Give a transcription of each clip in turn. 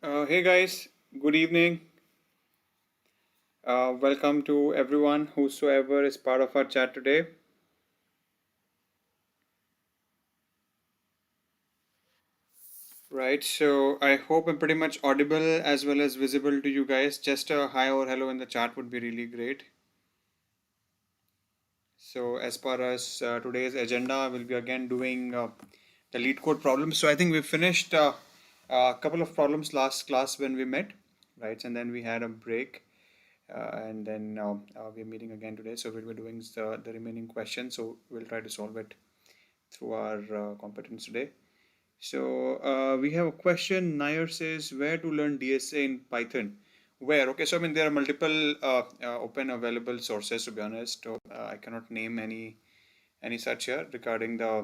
Hey guys, good evening. Welcome to everyone whosoever is part of our chat today. Right, so I hope I'm pretty much audible as well as visible to you guys. Just a hi or hello in the chat would be really great. So as far as today's agenda, we'll be again doing the Leetcode problems. So I think we finished a couple of problems last class when we met, right? And then we had a break. And then we're meeting again today. So we'll be doing the remaining questions. So we'll try to solve it through our competence today. So we have a question. Nair says, where to learn DSA in Python? Where? Okay, so I mean, there are multiple open available sources, to be honest. So, I cannot name any such here regarding uh,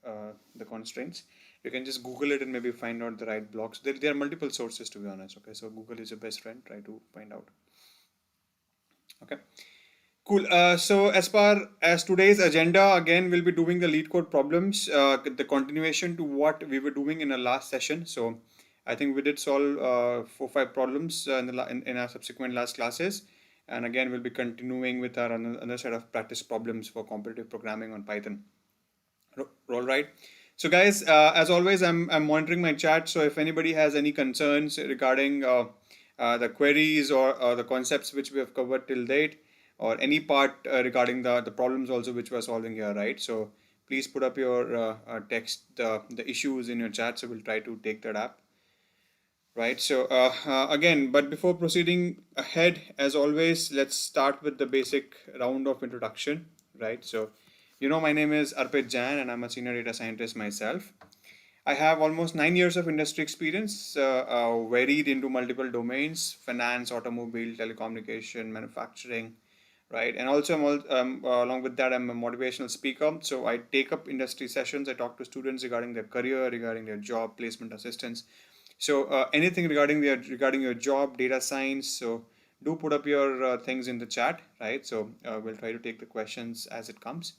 the constraints. You can just Google it and maybe find out the right blocks. There are multiple sources, to be honest. Okay, so Google is your best friend. Try to find out. Okay. Cool. So as far as today's agenda, again, we'll be doing the lead code problems, the continuation to what we were doing in our last session. So I think we did solve 4 5 problems in our subsequent last classes. And again, we'll be continuing with our another set of practice problems for competitive programming on Python. All right. So guys, as always, I'm monitoring my chat. So if anybody has any concerns regarding the queries or the concepts which we have covered till date, or any part regarding the problems also which we're solving here, right? So please put up your text, the issues in your chat. So we'll try to take that up. Right. So again, but before proceeding ahead, as always, let's start with the basic round of introduction. Right. So, my name is Arpit Jain, and I'm a senior data scientist myself. I have almost 9 years of industry experience, varied into multiple domains: finance, automobile, telecommunication, manufacturing. Right. And also, along with that, I'm a motivational speaker. So I take up industry sessions. I talk to students regarding their career, regarding their job, placement assistance. So anything regarding your job, data science. So do put up your things in the chat, right? So we'll try to take the questions as it comes.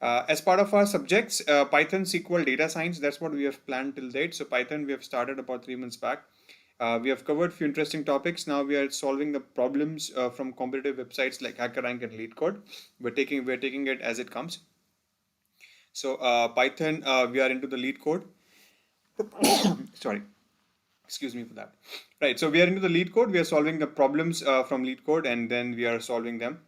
As part of our subjects, Python, SQL, data science, that's what we have planned till date. So Python, we have started about 3 months back. We have covered a few interesting topics. Now we are solving the problems from competitive websites like HackerRank and LeetCode. We're taking it as it comes. So Python, we are into the LeetCode. Sorry. Excuse me for that. Right, so we are into the LeetCode. We are solving the problems from LeetCode, and then we are solving them.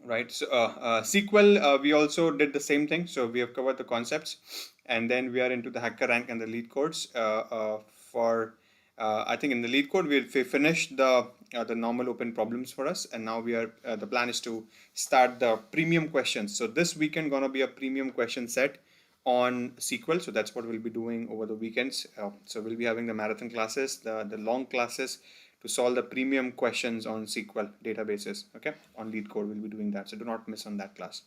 Right, so SQL, we also did the same thing. So we have covered the concepts, and then we are into the HackerRank and the LeetCodes. I think in the LeetCode we finished the normal open problems for us, and now we are the plan is to start the premium questions. So this weekend gonna be a premium question set on SQL. So that's what we'll be doing over the weekends. So we'll be having the marathon classes, the long classes to solve the premium questions on SQL databases. Okay, on LeetCode we'll be doing that. So do not miss on that class.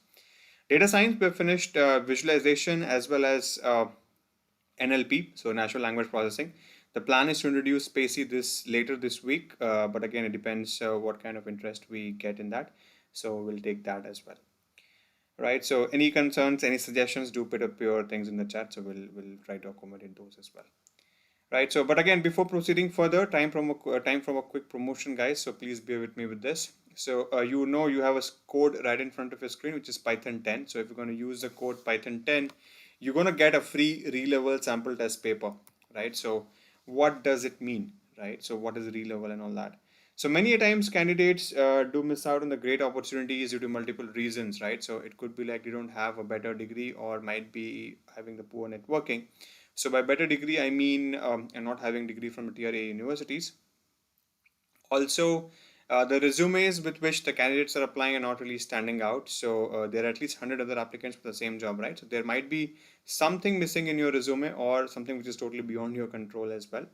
Data science, we've finished visualization as well as NLP, so natural language processing. The plan is to introduce Spacey later this week, but again, it depends what kind of interest we get in that. So we'll take that as well. Right. So any concerns, any suggestions, do put up your things in the chat. So we'll try to accommodate those as well. Right. So, but again, before proceeding further, time from a quick promotion, guys. So please bear with me with this. So you have a code right in front of your screen, which is Python 10. So if you're going to use the code Python 10, you're going to get a free Relevel sample test paper. Right. So what does it mean? Right. So what is Relevel and all that? So many a times candidates do miss out on the great opportunities due to multiple reasons, right? So it could be like they don't have a better degree or might be having the poor networking. So by better degree, I mean and not having degree from tier A universities. Also, the resumes with which the candidates are applying are not really standing out. So there are at least 100 other applicants for the same job, right? So there might be something missing in your resume or something which is totally beyond your control as well.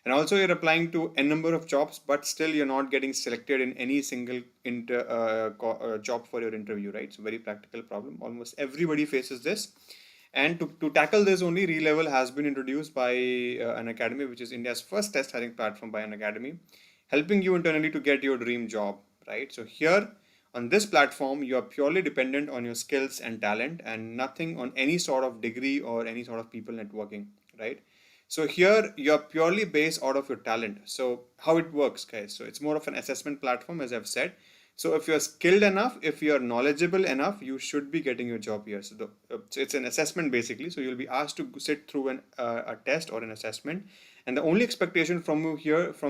And also you're applying to a number of jobs, but still you're not getting selected in any single job for your interview, right? It's a very practical problem. Almost everybody faces this. And to tackle this, only Relevel has been introduced by Unacademy, which is India's first test hiring platform by Unacademy, helping you internally to get your dream job, right? So here on this platform, you are purely dependent on your skills and talent and nothing on any sort of degree or any sort of people networking, right? So here you're purely based out of your talent. So how it works, guys? So it's more of an assessment platform, as I've said. So if you're skilled enough, if you're knowledgeable enough, you should be getting your job here. So it's an assessment basically. So you'll be asked to sit through a test or an assessment, and the only expectation from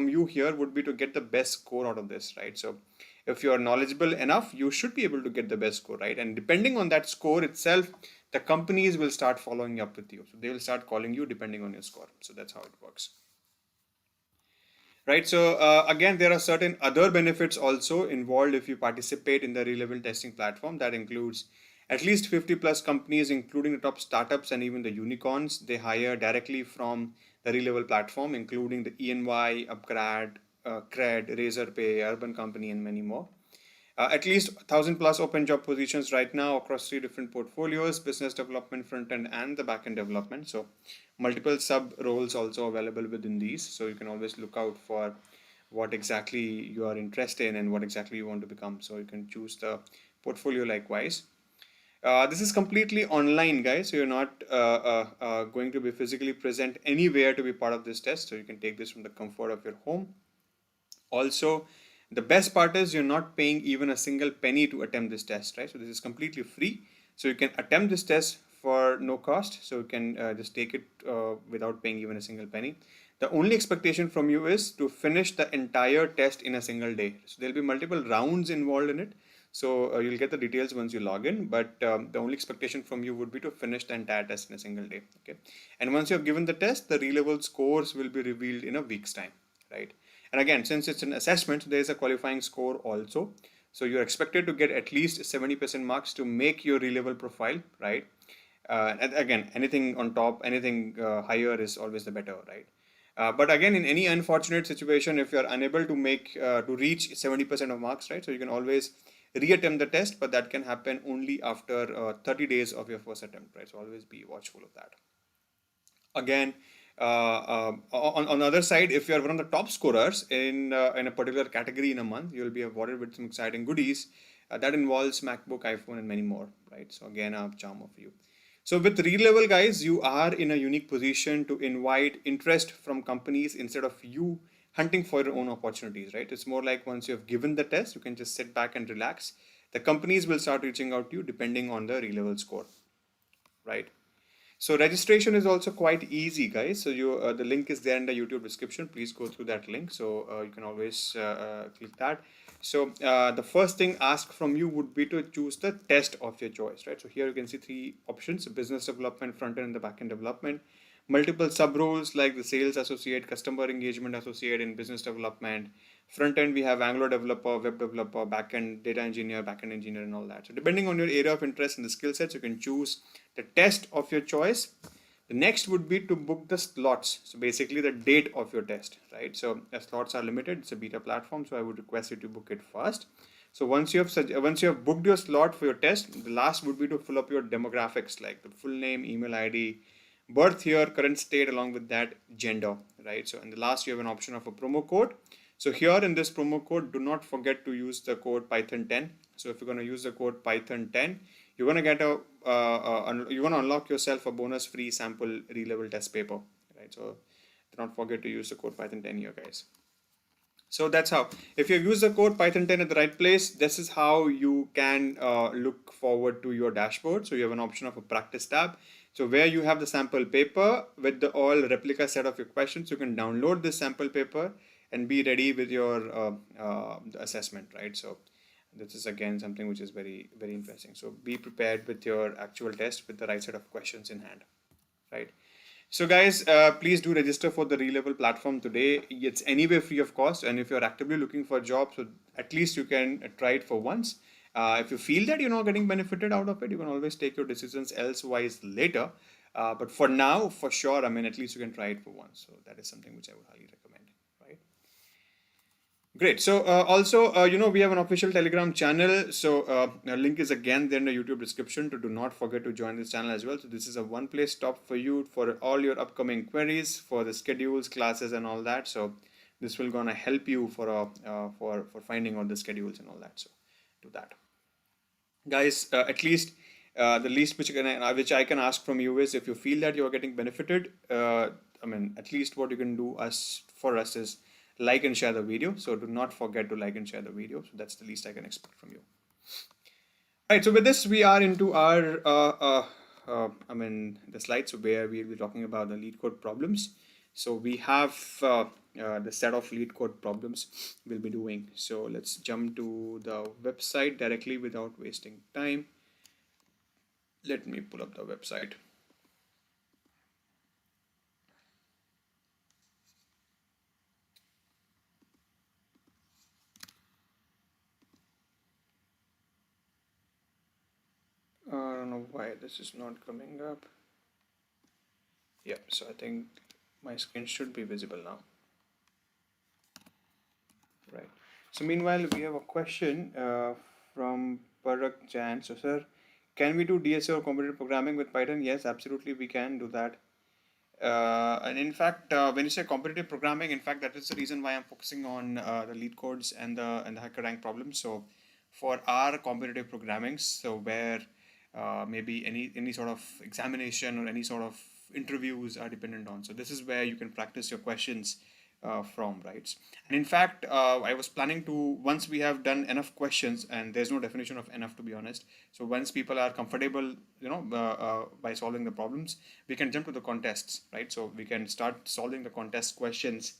you here would be to get the best score out of this, right? So if you are knowledgeable enough, you should be able to get the best score, right? And depending on that score itself, the companies will start following up with you. So they will start calling you depending on your score. So that's how it works. Right. So again, there are certain other benefits also involved if you participate in the Relevel testing platform. That includes at least 50 plus companies, including the top startups and even the unicorns. They hire directly from the Relevel platform, including the ENY, Upgrad, Cred, Razorpay, Urban Company, and many more. At least 1,000 plus open job positions right now across 3 different portfolios: business development, front end, and the back end development. So multiple sub roles also available within these. So you can always look out for what exactly you are interested in and what exactly you want to become. So you can choose the portfolio likewise. This is completely online, guys. So you're not going to be physically present anywhere to be part of this test. So you can take this from the comfort of your home. Also, the best part is you're not paying even a single penny to attempt this test, right? So this is completely free. So you can attempt this test for no cost. So you can just take it without paying even a single penny. The only expectation from you is to finish the entire test in a single day. So there'll be multiple rounds involved in it. So you'll get the details once you log in, but the only expectation from you would be to finish the entire test in a single day. Okay. And once you have given the test, the Relevel scores will be revealed in a week's time, right? And again, since it's an assessment, there is a qualifying score also. So you're expected to get at least 70% marks to make your Relevel profile, right? And again, anything on top, anything higher is always the better, right? But again, in any unfortunate situation, if you're unable to to reach 70% of marks, right? So you can always reattempt the test, but that can happen only after 30 days of your first attempt, right? So always be watchful of that. Again, on the other side, if you are one of the top scorers in a particular category in a month, you'll be awarded with some exciting goodies that involves MacBook, iPhone, and many more, right? So again, a charm of you. So with Relevel, guys, you are in a unique position to invite interest from companies instead of you hunting for your own opportunities, right? It's more like once you have given the test, you can just sit back and relax. The companies will start reaching out to you depending on the Relevel score, right? So registration is also quite easy, guys. So the link is there in the YouTube description. Please go through that link. So you can always click that. So the first thing asked from you would be to choose the test of your choice, right? So here you can see 3 options: business development, front end, and the back end development. Multiple sub roles like the sales associate, customer engagement associate in business development. Front end, we have Angular developer, web developer, back end data engineer, back end engineer, and all that. So depending on your area of interest and the skill sets, you can choose the test of your choice. The next would be to book the slots. So basically the date of your test, right? So the slots are limited. It's a beta platform, so I would request you to book it first. So once you have booked your slot for your test, the last would be to fill up your demographics like the full name, email ID, birth year, current state, along with that gender, right? So in the last, you have an option of a promo code. So here in this promo code, do not forget to use the code Python 10. So if you're going to use the code Python 10, you're going to get you're going to unlock yourself a bonus free sample Relevel test paper, right? So do not forget to use the code Python 10 here, guys. So that's how, if you use the code Python 10 at the right place, this is how you can look forward to your dashboard. So you have an option of a practice tab. So where you have the sample paper with the all replica set of your questions, you can download this sample paper and be ready with your assessment, right? So this is again something which is very, very interesting. So be prepared with your actual test with the right set of questions in hand, right? So guys, please do register for the Relevel platform today. It's anyway free of cost, and if you're actively looking for a job, so at least you can try it for once. If you feel that you're not getting benefited out of it, you can always take your decisions elsewise later. But for now, for sure, I mean, at least you can try it for once. So that is something which I would highly recommend, right? Great. So also, we have an official Telegram channel. So the link is again there in the YouTube description. Do not forget to join this channel as well. So this is a one-place stop for you for all your upcoming queries, for the schedules, classes, and all that. So this will gonna help you for finding all the schedules and all that. So do that, guys. At least the least which I can ask from you is, if you feel that you are getting benefited, I mean, at least what you can do for us is like and share the video. So do not forget to like and share the video. So that's the least I can expect from you. Right, so with this, we are into our, the slides where we'll be talking about the Leetcode problems. So we have the set of Leetcode problems we'll be doing. So let's jump to the website directly without wasting time. Let me pull up the website. I don't know why this is not coming up. Yeah, so I think my screen should be visible now. Right. So meanwhile, we have a question from ProductChan. So sir, can we do DSA or competitive programming with Python? Yes, absolutely, we can do that. And in fact, when you say competitive programming, in fact, that is the reason why I'm focusing on the Leetcodes and the HackerRank problems. So for our competitive programming, so where maybe any sort of examination or any sort of interviews are dependent on. So this is where you can practice your questions from, right? And in fact, I was planning to, once we have done enough questions, and there's no definition of enough, to be honest. So once people are comfortable, by solving the problems, we can jump to the contests, right? So we can start solving the contest questions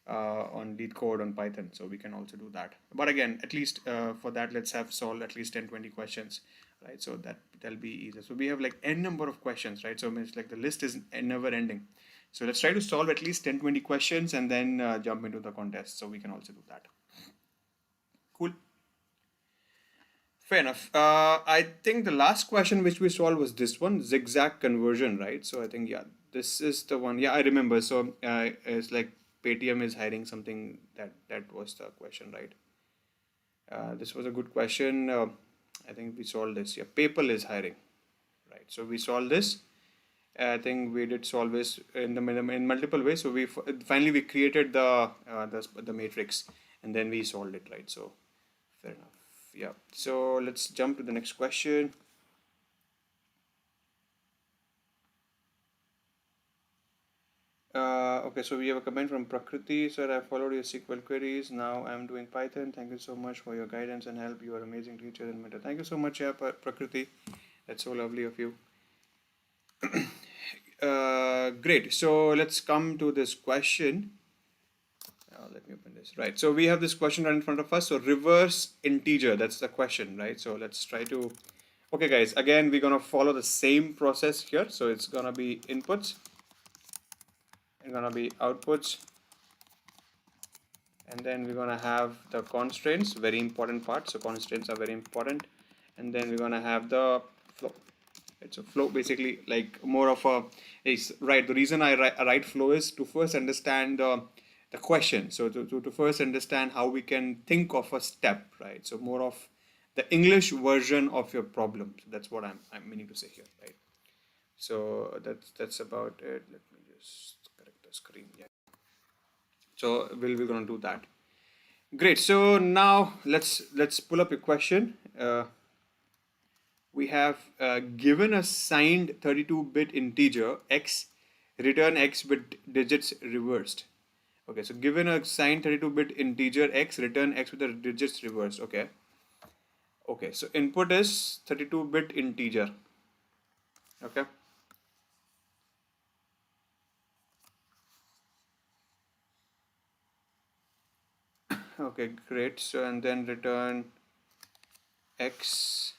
on Leetcode on Python. So we can also do that. But again, at least for that, let's have solved at least 10-20 questions, right? So that'll be easier. So we have like n number of questions, right? So it's like the list is never ending. So let's try to solve at least 10-20 questions and then jump into the contest. So we can also do that. Cool. Fair enough. I think the last question which we solved was this one, zigzag conversion, right? So I think, yeah, this is the one. Yeah, I remember. So it's like Paytm is hiring something, that was the question, right? This was a good question. I think we solved this. Yeah, PayPal is hiring, right? So we solved this. I think we did solve this in multiple ways. So we finally created the matrix and then we solved it, right? So fair enough. Yeah. So let's jump to the next question. Okay, so we have a comment from Prakriti. Sir, I followed your SQL queries. Now I'm doing Python. Thank you so much for your guidance and help. You are amazing teacher and mentor. Thank you so much, Prakriti. That's so lovely of you. Great. So let's come to this question. Let me open this. Right. So we have this question right in front of us. So reverse integer, that's the question, right? So let's try to, okay guys, again, we're going to follow the same process here. So it's going to be inputs and going to be outputs. And then we're going to have the constraints, very important part. So constraints are very important. And then we're going to have the flow. It's a flow, basically like more of a, right. The reason I write flow is to first understand the question. So to first understand how we can think of a step, right? So more of the English version of your problem. So that's what I'm meaning to say here, right? So that's about it. Let me just correct the screen. Yeah. So we're going to do that. Great. So now let's pull up a question. We have given a signed 32-bit integer x, return x with digits reversed. Okay, so given a signed 32-bit integer x, return x with the digits reversed. Okay. Okay, so input is 32-bit integer. Okay. Okay, great. So and then return x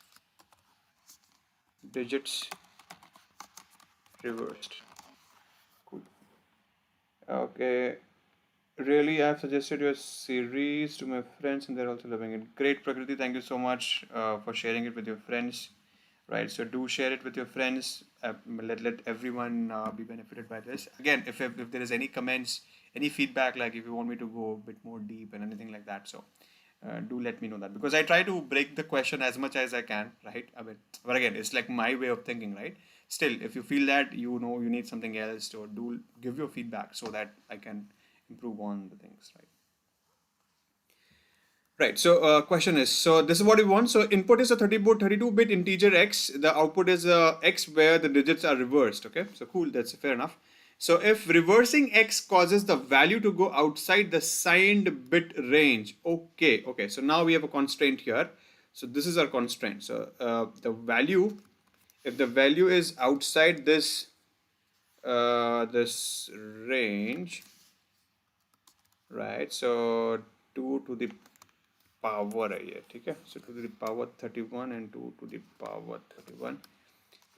digits reversed. Cool. Okay. Really, I have suggested your series to my friends and they're also loving it. Great, Prakriti. Thank you so much for sharing it with your friends. Right. So do share it with your friends. Let everyone be benefited by this. Again, if there is any comments, any feedback, like if you want me to go a bit more deep and anything like that, so do let me know that, because I try to break the question as much as I can, right? I mean, but again, it's like my way of thinking, right? Still, if you feel that you need something else, so do give your feedback so that I can improve on the things, right? Right. So question is, so this is what we want. So input is a 32-bit integer x. The output is x where the digits are reversed. Okay. So cool. That's fair enough. So if reversing x causes the value to go outside the signed bit range, okay. So now we have a constraint here. So this is our constraint. So the value, if the value is outside this this range, right? So 2 to the power है ये, ठीक है? So 2 to the power 31 and 2 to the power 31.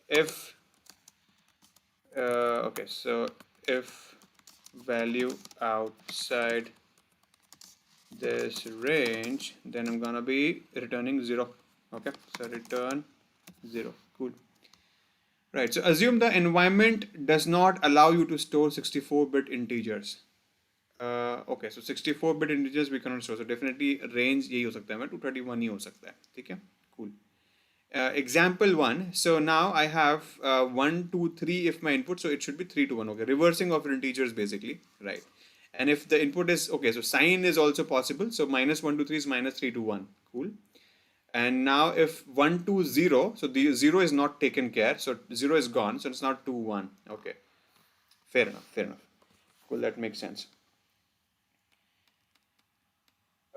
If okay, so if value outside this range, then I'm gonna be returning 0. Okay, so return 0. Cool. Right, so assume the environment does not allow you to store 64-bit integers. Okay, so 64-bit integers we cannot store, so definitely range यही हो सकता है, 231 ही हो सकता है, ठीक है? Cool. Example 1, so now I have 1, 2, 3 if my input, so it should be 3 to 1, okay, reversing of integers basically, right? And if the input is, okay, so sign is also possible, so minus 1 to 3 is minus 3 to 1, cool. And now if 1 to 0, so the 0 is not taken care, so 0 is gone, so it's not 2, 1, okay. Fair enough. Cool, that makes sense.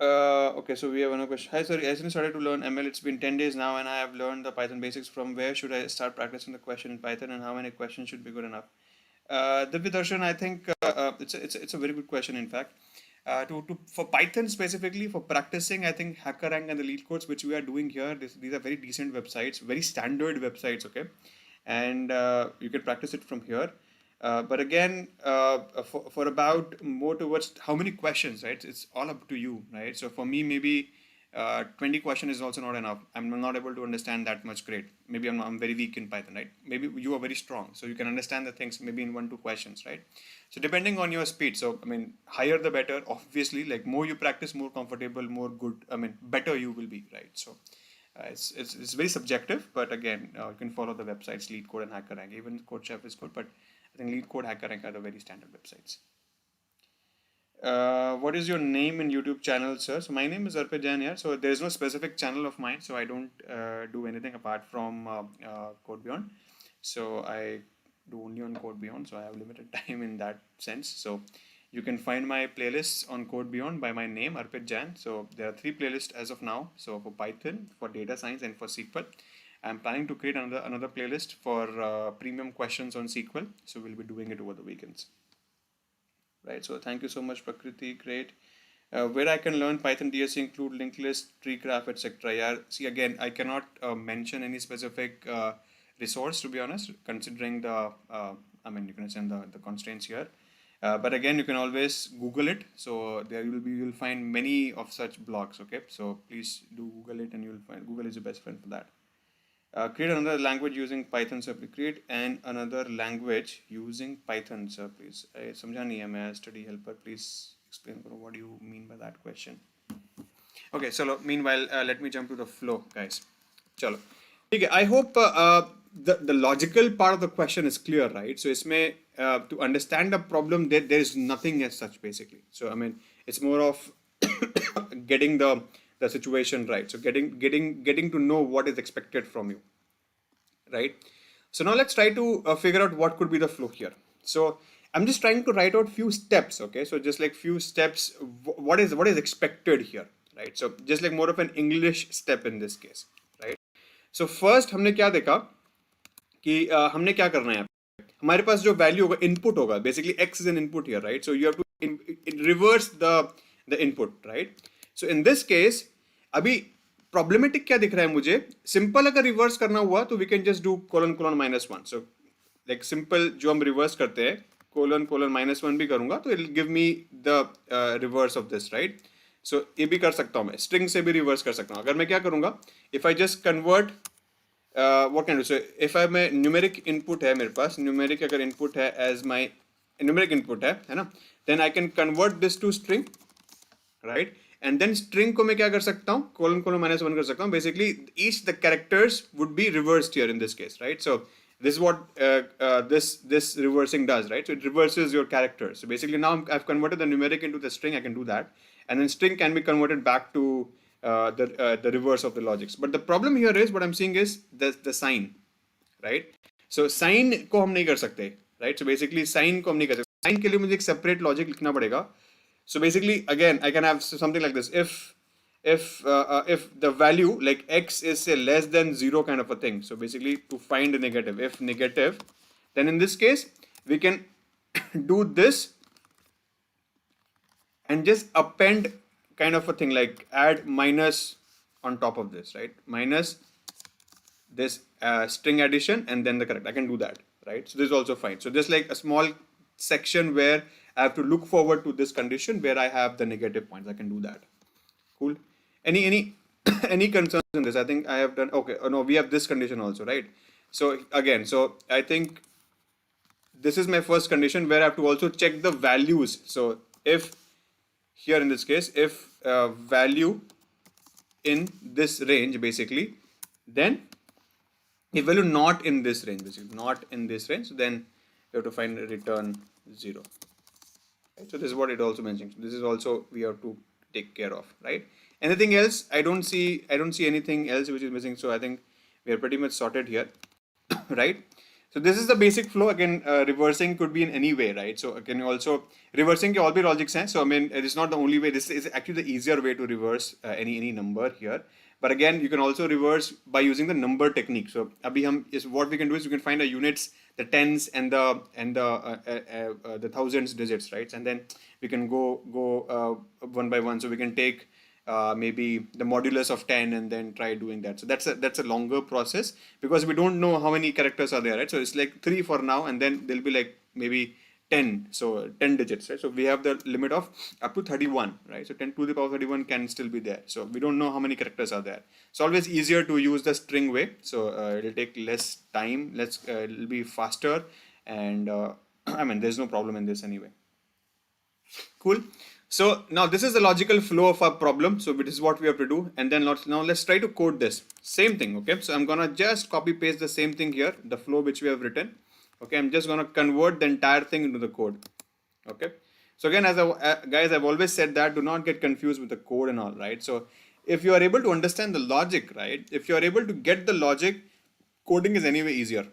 Okay, so we have another question. Hi, sorry, I recently started to learn ML. It's been 10 days now, and I have learned the Python basics. From where should I start practicing the question in Python, and how many questions should be good enough? Darshan, I think it's a very good question. In fact, for Python specifically for practicing, I think HackerRank and the Leetcodes, which we are doing here, these are very decent websites, very standard websites. Okay, and you can practice it from here. But again, for about more towards how many questions, right? It's all up to you, right? So for me, maybe 20 questions is also not enough. I'm not able to understand that much great. Maybe I'm very weak in Python, right? Maybe you are very strong, so you can understand the things maybe in 1-2 questions, right? So depending on your speed, so I mean, higher the better. Obviously, like more you practice, more comfortable, more good. I mean, better you will be, right? So. It's very subjective, but again, you can follow the websites Leetcode and HackerRank. Even CodeChef is good, but I think Leetcode, HackerRank are the very standard websites. What is your name in YouTube channel, sir? So my name is Arpit Jain here. So there is no specific channel of mine, so I don't do anything apart from CodeBeyond. So I do only on CodeBeyond, so I have limited time in that sense. So you can find my playlists on CodeBeyond by my name, Arpit Jain. So there are 3 playlists as of now. So for Python, for data science, and for SQL. I'm planning to create another playlist for premium questions on SQL. So we'll be doing it over the weekends. Right. So thank you so much, Prakriti. Great. Where I can learn Python DSC include linked list, tree graph, etc. Yeah. See, again, I cannot mention any specific resource, to be honest, considering the I mean, you can understand the constraints here. But again, you can always Google it. So there you'll find many of such blogs. Okay, so please do Google it, and you'll find Google is the best friend for that. Create another language using Python, sir. Create another language using Python, sir. Please. समझा नहीं है मैं study helper. Please explain what do you mean by that question. Okay, so meanwhile, let me jump to the flow, guys. चलो. ठीक है. I hope the logical part of the question is clear, right? So इसमें to understand the problem, there is nothing as such basically. So I mean, it's more of getting the situation right. So getting to know what is expected from you, right? So now let's try to figure out what could be the flow here. So I'm just trying to write out few steps. Okay, so just like few steps, what is expected here, right? So just like more of an English step in this case, right? So first हमने क्या देखा कि हमने क्या करना है, हमारे पास जो वैल्यू होगा इनपुट होगा, basically x is an input here, right? So you have to reverse the input, right? So in this case, अभी प्रॉब्लमेटिक क्या दिख रहा है मुझे, सिंपल अगर रिवर्स करना हुआ तो we can just do colon colon -1. So like simple जो हम रिवर्स करते हैं कोलन कोलन -1 भी करूंगा तो it will give me the reverse of this, right? So ये भी कर सकता हूं मैं, स्ट्रिंग से भी रिवर्स कर सकता हूं. अगर मैं क्या करूंगा, if I just convert what can do, so if I में न्यूमेरिक इनपुट है मेरे पास, न्यूमेरिक अगर इनपुट है एज माय न्यूमेरिक इनपुट है ना, then I can convert this to string, right? And then string को मैं क्या कर सकता हूँ, कोलन कोलन -1 कर सकता हूँ. Basically each the characters would be reversed here in this case, right? So this is what this reversing does, right? So it reverses your characters. So basically now I've converted the numeric into the string. I can do that, and then string can be converted back to the reverse of the logics. But the problem here is what I'm seeing is the sign, right? So sign को हम नहीं कर सकते, right? So basically sign को हम नहीं कर सकते, sign के लिए मुझे एक separate logic लिखना पड़ेगा. So basically again I can have something like this: if the value like x is say less than 0 kind of a thing. So basically to find a negative, if negative, then in this case we can do this and just append kind of a thing, like add minus on top of this, right? Minus this string addition and then the correct. I can do that, right? So this is also fine. So just like a small section where I have to look forward to this condition where I have the negative points. I can do that. Cool. Any any concerns in this? I think I have done okay. Oh no, we have this condition also, right? So again, so I think this is my first condition where I have to also check the values. So if here in this case, if value in this range basically, then if value not in this range, basically not in this range, then we have to find return 0. Right? So this is what it also mentions. This is also we have to take care of, right? Anything else? I don't see anything else which is missing. So I think we are pretty much sorted here, right? So this is the basic flow. Again, reversing could be in any way, right? So again, also reversing can all be logic sense. So I mean, it is not the only way. This is actually the easier way to reverse any number here. But again, you can also reverse by using the number technique. So abhi hum is what we can do is we can find the units, the tens and the thousands digits, right? And then we can go one by one. So we can take maybe the modulus of 10 and then try doing that. So that's a longer process because we don't know how many characters are there, right? So it's like 3 for now, and then there'll be like maybe 10, so 10 digits, right? So we have the limit of up to 31, right? So 10 to the power 31 can still be there. So we don't know how many characters are there. It's always easier to use the string way. So it'll take less time, it'll be faster, and I mean, there's no problem in this anyway. Cool. So now this is the logical flow of our problem. So this is what we have to do. And then let's try to code this. Same thing, okay? So I'm gonna just copy paste the same thing here, the flow which we have written. Okay, I'm just gonna convert the entire thing into the code. Okay. So again, guys, I've always said that do not get confused with the code and all, right? So if you are able to understand the logic, right? If you are able to get the logic, coding is anyway easier.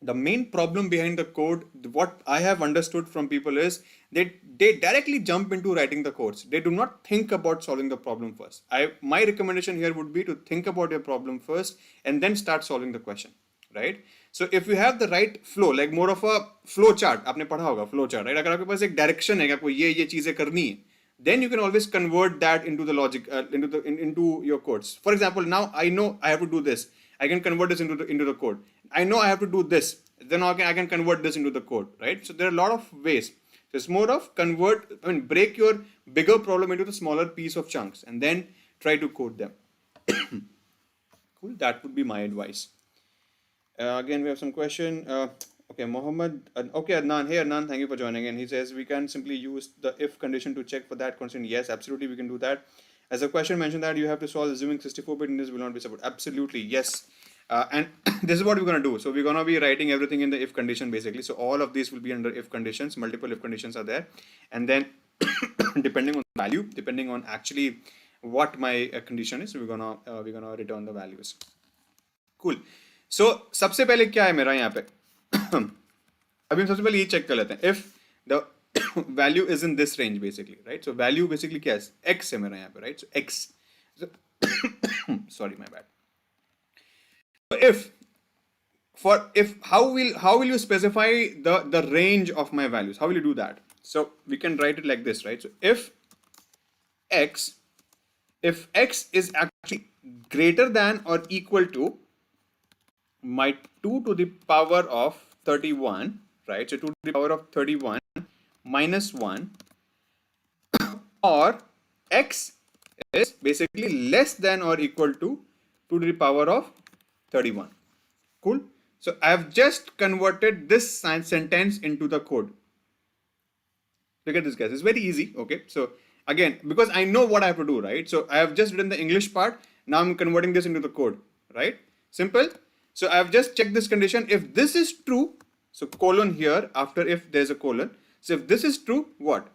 The main problem behind the code, what I have understood from people is they directly jump into writing the codes. They do not think about solving the problem first. My recommendation here would be to think about your problem first and then start solving the question, right? So if you have the right flow, like more of a flow chart, आपने पढ़ा होगा flow chart, right? अगर आपके पास एक direction है कि आपको ये चीजें करनी है, then you can always convert that into the logic, into your codes. For example, now I know I have to do this. I can convert this into the code. I know I have to do this. Then I can convert this into the code, right? So there are a lot of ways. So it's more of break your bigger problem into the smaller piece of chunks and then try to code them. Cool. That would be my advice. Again, we have some question. Okay, Mohammed. Okay, Adnan. Hey, Adnan. Thank you for joining in. He says we can simply use the if condition to check for that constraint. Yes, absolutely, we can do that. As a question mentioned that you have to solve assuming 64-bit in this will not be supported. Absolutely, yes. And this is what we're going to do. So we're going to be writing everything in the if condition basically. So all of these will be under if conditions. Multiple if conditions are there. And then depending on the value, depending on actually what my condition is, we're gonna return the values. Cool. So सबसे पहले क्या है मेरा यहाँ पे? अभी हम सबसे पहले ये check कर लेते हैं. If the value is in this range basically, right? So value basically क्या है? X है मेरा यहाँ पे, right? So X. So sorry, my bad. So how will you specify the range of my values? How will you do that? So we can write it like this, right? So if X is actually greater than or equal to my 2 to the power of 31, right? So 2 to the power of 31 minus 1, or X is basically less than or equal to 2 to the power of 31. Cool. So I have just converted this sentence into the code. Look at this, guys. It's very easy. Okay. So again, because I know what I have to do, right? So I have just written the English part. Now I'm converting this into the code, right? Simple. So I have just checked this condition. If this is true, so colon here after if there's a colon. So if this is true, what?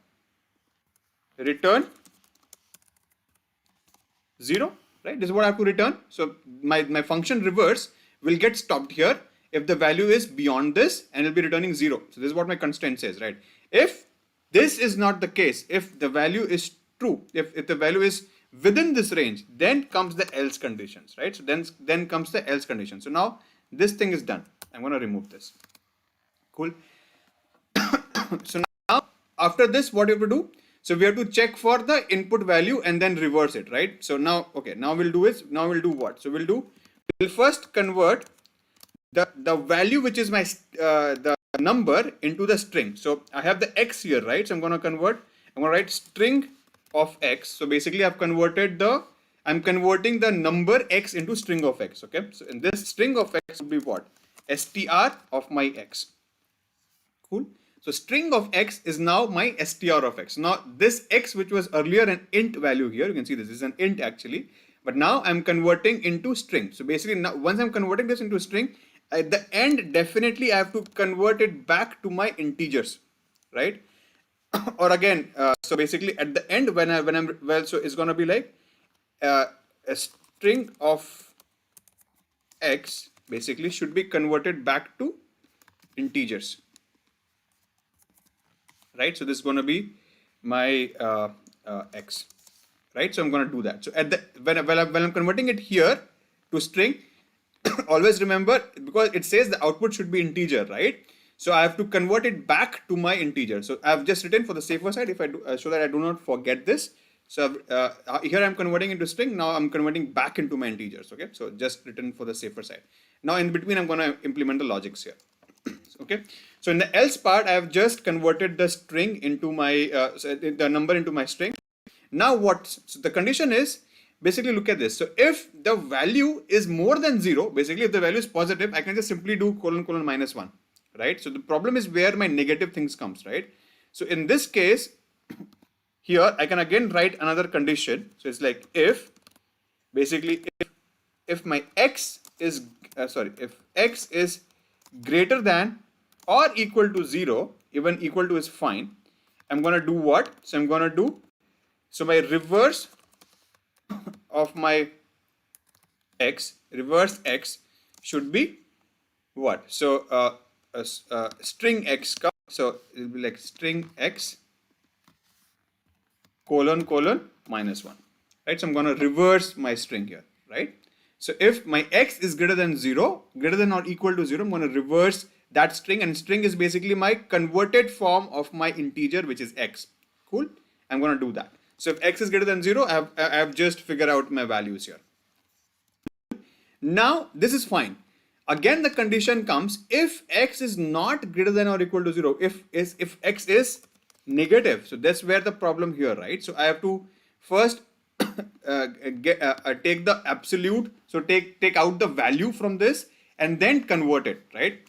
Return 0, right? This is what I have to return. So my function reverse will get stopped here if the value is beyond this, and it'll be returning 0. So this is what my constraint says, right? If this is not the case, if the value is true, if the value is within this range, then comes the else conditions, right? So then comes the else condition. So now this thing is done. I'm going to remove this. Cool. So now after this, what you have to do? So we have to check for the input value and then reverse it, right? So now, okay, now we'll do what? So we'll first convert the value which is my the number into the string. So I have the x here, right? So I'm going to write string of x. So basically I'm converting the number x into string of x. Okay, so in this string of x would be what? Str of my x. Cool. So string of x is now my str of x. Now this x, which was earlier an int value here, you can see this is an int actually, but now I'm converting into string. So basically now once I'm converting this into string, at the end definitely I have to convert it back to my integers, right? Or again, so basically at the end so it's gonna be like a string of x basically should be converted back to integers, right? So this is going to be my x, right? So I'm going to do that. So at the when I'm converting it here to string, always remember, because it says the output should be integer, right? So I have to convert it back to my integer. So I've just written for the safer side, if I do so that I do not forget this. So here I'm converting into string. Now I'm converting back into my integers. Okay, so just written for the safer side. Now in between I'm going to implement the logics here. Okay, so in the else part I have just converted the string into my the number into my string. Now what? So the condition is basically, look at this. So if the value is more than 0, basically if the value is positive, I can just simply do : -1, right? So the problem is where my negative things comes, right? So in this case here I can again write another condition. So it's like if basically if my x is if x is greater than or equal to 0, even equal to is fine, I'm going to do what? So I'm going to do, so my reverse of my reverse x should be what? So string x, so it will be like string x : -1, right? So I'm going to reverse my string here, right? So if my x is greater than 0, greater than or equal to 0, I'm going to reverse that string, and string is basically my converted form of my integer, which is x. Cool. I'm going to do that. So if x is greater than 0, I have just figured out my values here. Now this is fine. Again the condition comes if x is not greater than or equal to 0, if x is negative. So that's where the problem here, right? So I have to first take the absolute, so take out the value from this and then convert it, right?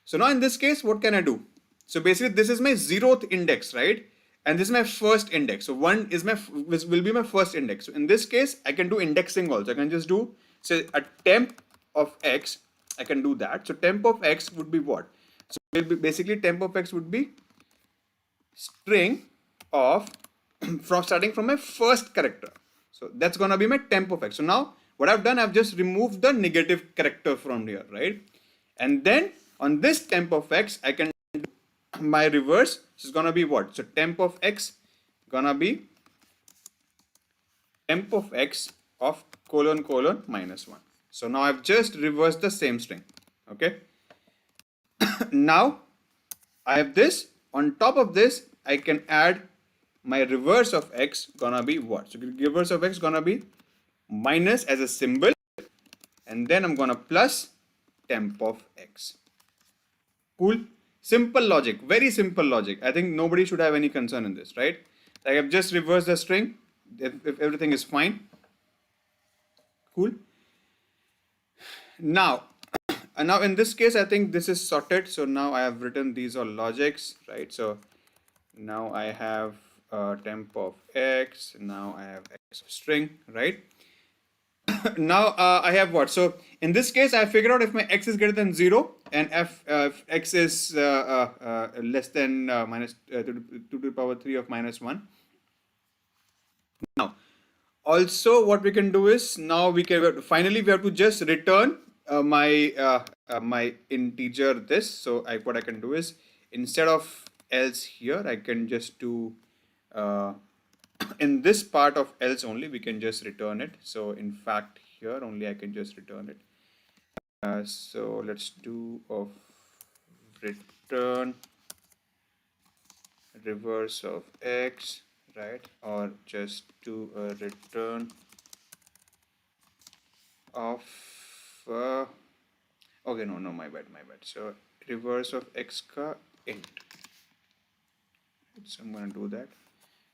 So now in this case, what can I do? So basically this is my 0th index, right? And this is my first index. So 1 is will be my first index. So in this case, I can do indexing also. I can just do, say, a temp of x. I can do that. So temp of x would be what? So basically temp of x would be string of starting from my first character. So that's gonna be my temp of x. So now what I've done, I've just removed the negative character from here, right? And then on this temp of x, I can do my reverse. This is gonna be what? So temp of x gonna be temp of x of : -1. So now I've just reversed the same string. Okay. Now I have this. On top of this, I can add my reverse of x gonna be what? So reverse of x gonna be minus as a symbol, and then I'm gonna plus temp of x. Cool. Simple logic, very simple logic. I think nobody should have any concern in this, right? I have just reversed the string if everything is fine. Cool. Now in this case, I think this is sorted. So now I have written these are logics, right? So now I have temp of x. Now I have x of string, right? Now I have what? So in this case, I figured out if my x is greater than 0 and if x is less than -2 to the power 3 of -1. Now, also what we can do is now finally we have to just return my my integer this. So what I can do is, instead of else here, I can just do in this part of else only, we can just return it. So in fact here only I can just return it. So let's do of return reverse of x, right? Or just do a return of okay, no, my bad. So reverse of x ka int. So I'm gonna do that.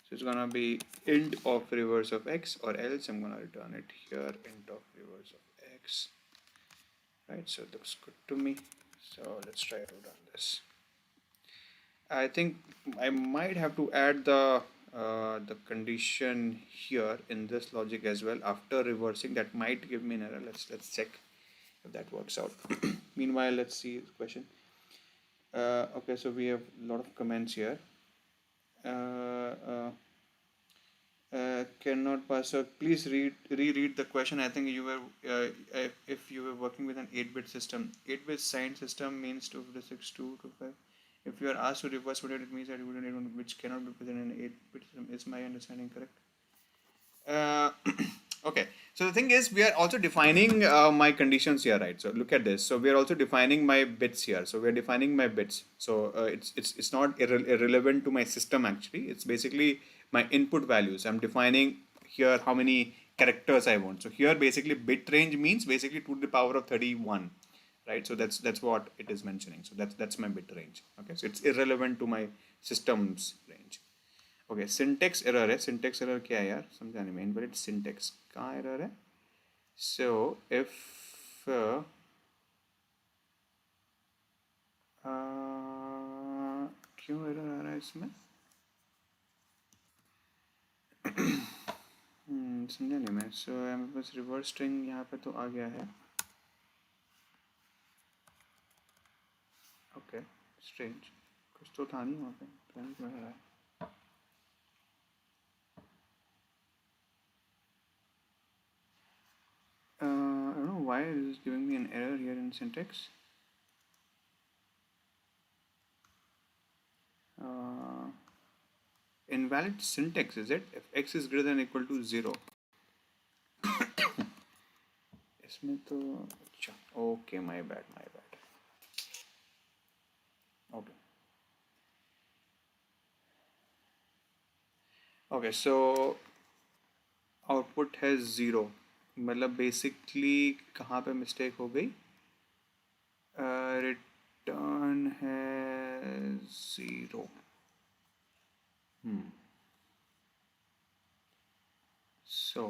So it's gonna be int of reverse of x, or else I'm gonna return it here, int of reverse of x. Right, so it looks good to me. So let's try to run this. I think I might have to add the condition here in this logic as well after reversing. That might give me an error. Let's check if that works out. Meanwhile, let's see the question. Okay, so we have a lot of comments here. Cannot pass. So please reread the question. I think you were if you were working with an 8-bit system. 8-bit signed system means 256, 225. If you are asked to reverse what it means that you wouldn't, which cannot be present in an 8-bit system. Is my understanding correct? Okay, so the thing is, we are also defining my conditions here, right? So look at this. So we are also defining my bits here. So we are defining my bits. So it's not irrelevant to my system actually. It's basically my input values. I'm defining here how many characters I want. So here basically bit range means basically 2 to the power of 31, right? So that's what it is mentioning. So that's my bit range. Okay, so it's irrelevant to my system's range. Okay syntax error है syntax error क्या है यार समझा नहीं मैं invalid syntax कहाँ error है so if क्यों एरर आ रहा है इसमें समझा नहीं मैं सो मेरे पास रिवर्स स्ट्रिंग यहाँ पे तो आ गया है ओके स्ट्रेंज कुछ तो था नहीं वहाँ पे क्यों आ रहा है I don't know why it is giving me an error here in syntax. Invalid syntax is it? If x is greater than or equal to 0. इसमें तो अच्छा okay my bad okay so output has 0 मतलब basically कहाँ पे mistake हो गई return है 0 सो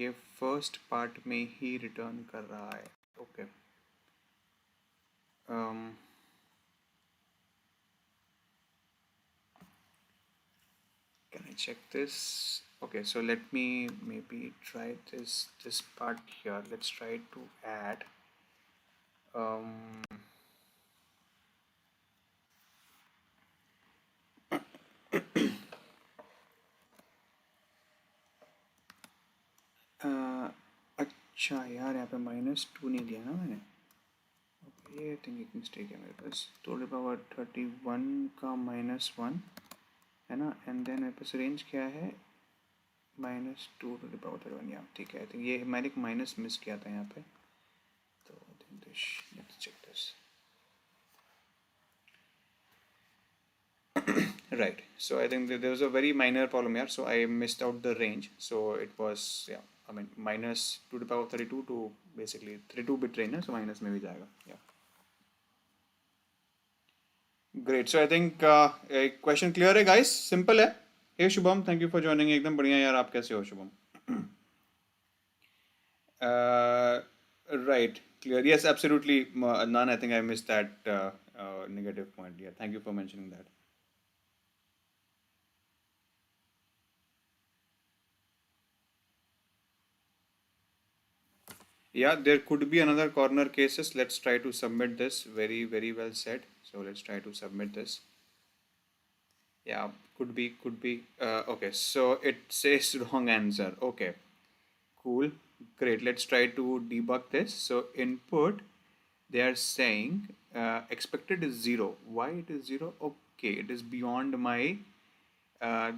ये फर्स्ट पार्ट में ही रिटर्न कर रहा है okay can I check this okay so let me maybe try this part here let's try to add अच्छा यार यहाँ पे -2 नहीं दिया ना मैंने ओके आई थिंक एक मिस्टेक है मेरे पास टू द पावर 31 का -1 है ना एंड देन मेरे पास रेंज क्या है -2 टू द पावर 31 या ठीक है आई थिंक ये मैंने एक माइनस मिस किया था यहाँ पे तो let's check this right so I think there was a very minor problem here so I missed out the range so it was yeah I mean minus 2 to the power 32 to basically 32-bit range so minus में भी जाएगा yeah great so I think question clear है guys simple है hey Shubham thank you for joining एकदम बढ़िया यार आप कैसे हो Shubham right clear yes absolutely none I think I missed that negative point yeah thank you for mentioning that yeah there could be another corner cases let's try to submit this very well said so let's try to submit this yeah could be okay so it says wrong answer okay cool great let's try to debug this so input they are saying expected is 0. Why it is 0? Okay, it is beyond my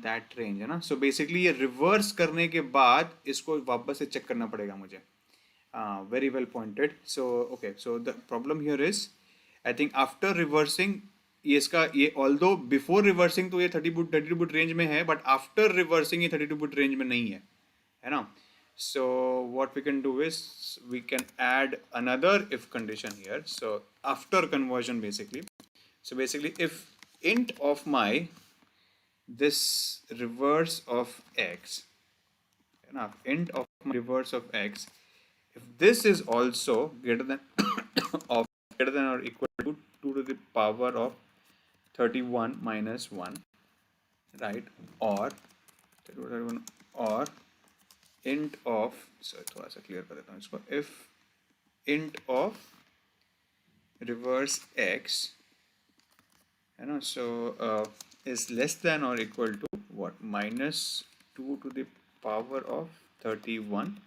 that range है ना. So basically ये reverse करने के बाद इसको वापस से check करना पड़ेगा मुझे. Very well pointed. So okay, so the problem here is I think after reversing ये इसका ये although before reversing तो ये 32 bit range में है, but after reversing ये 32 bit range में नहीं है ना. So what we can do is we can add another if condition here. So after conversion basically, so basically if int of my this reverse of x, enough int of my reverse of x, if this is also greater than of greater than or equal to 2 to the power of 31 minus 1, right, or 31 or int of, so थोड़ा सा clear कर देता हूँ इसको, if int of reverse x, है ना, so is less than or equal to what, minus 2 to the power of 31.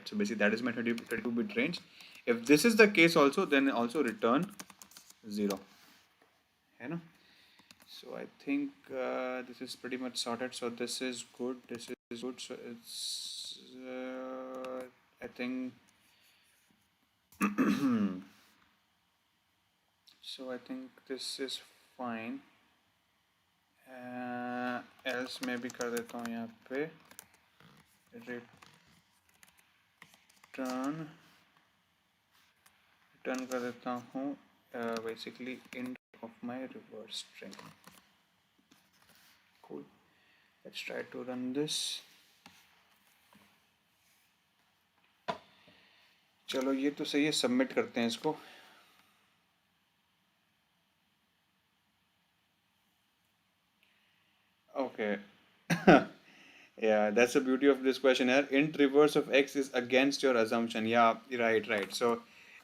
So basically that is my 32 bit range. If this is the case also, then also return 0, है ना. So I think this is pretty much sorted. So this is good, this is good. So it's I think so I think this is fine. Else मैं भी कर देता हूँ यहाँ पे return कर देता हूँ basically int of my reverse string. Cool. Let's try to run this. चलो ये तो सही है, सबमिट करते हैं इसको. Okay. Yeah, that's the beauty of this question here. Int reverse of x is against your assumption. Yeah, right. So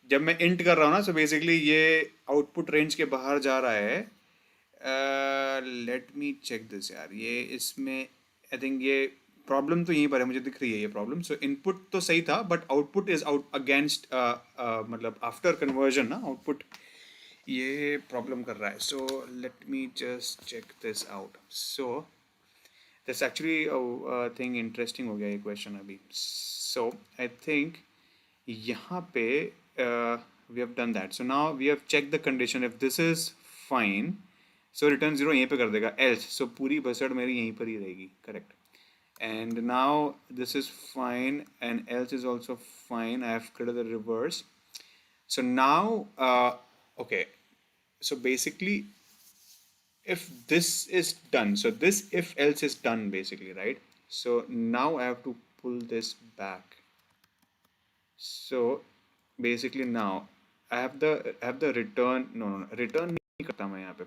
जब मैं int कर रहा हूँ ना, so basically ये output range के बाहर जा रहा है. Let me check this यार. ये इसमें I think ये प्रॉब्लम तो यहीं पर है, मुझे दिख रही है ये प्रॉब्लम. सो इनपुट तो सही था, but output is out against, मतलब आफ्टर कन्वर्जन ना आउटपुट ये प्रॉब्लम कर रहा है. So let me just check this out. So this actually thing interesting हो गया ये क्वेश्चन अभी. सो आई थिंक यहाँ पे we have done that. So now we have check the condition. If this is fine, so return 0 यहीं पे कर देगा. एल्स, सो पूरी बसड़ मेरी यहीं पर ही रहेगी. Correct. And now this is fine and else is also fine. I have created the reverse. So now okay, so basically if this is done, so this if else is done basically, right? So now I have to pull this back. So basically now I have the return. No, return नहीं करता मैं यहाँ पे.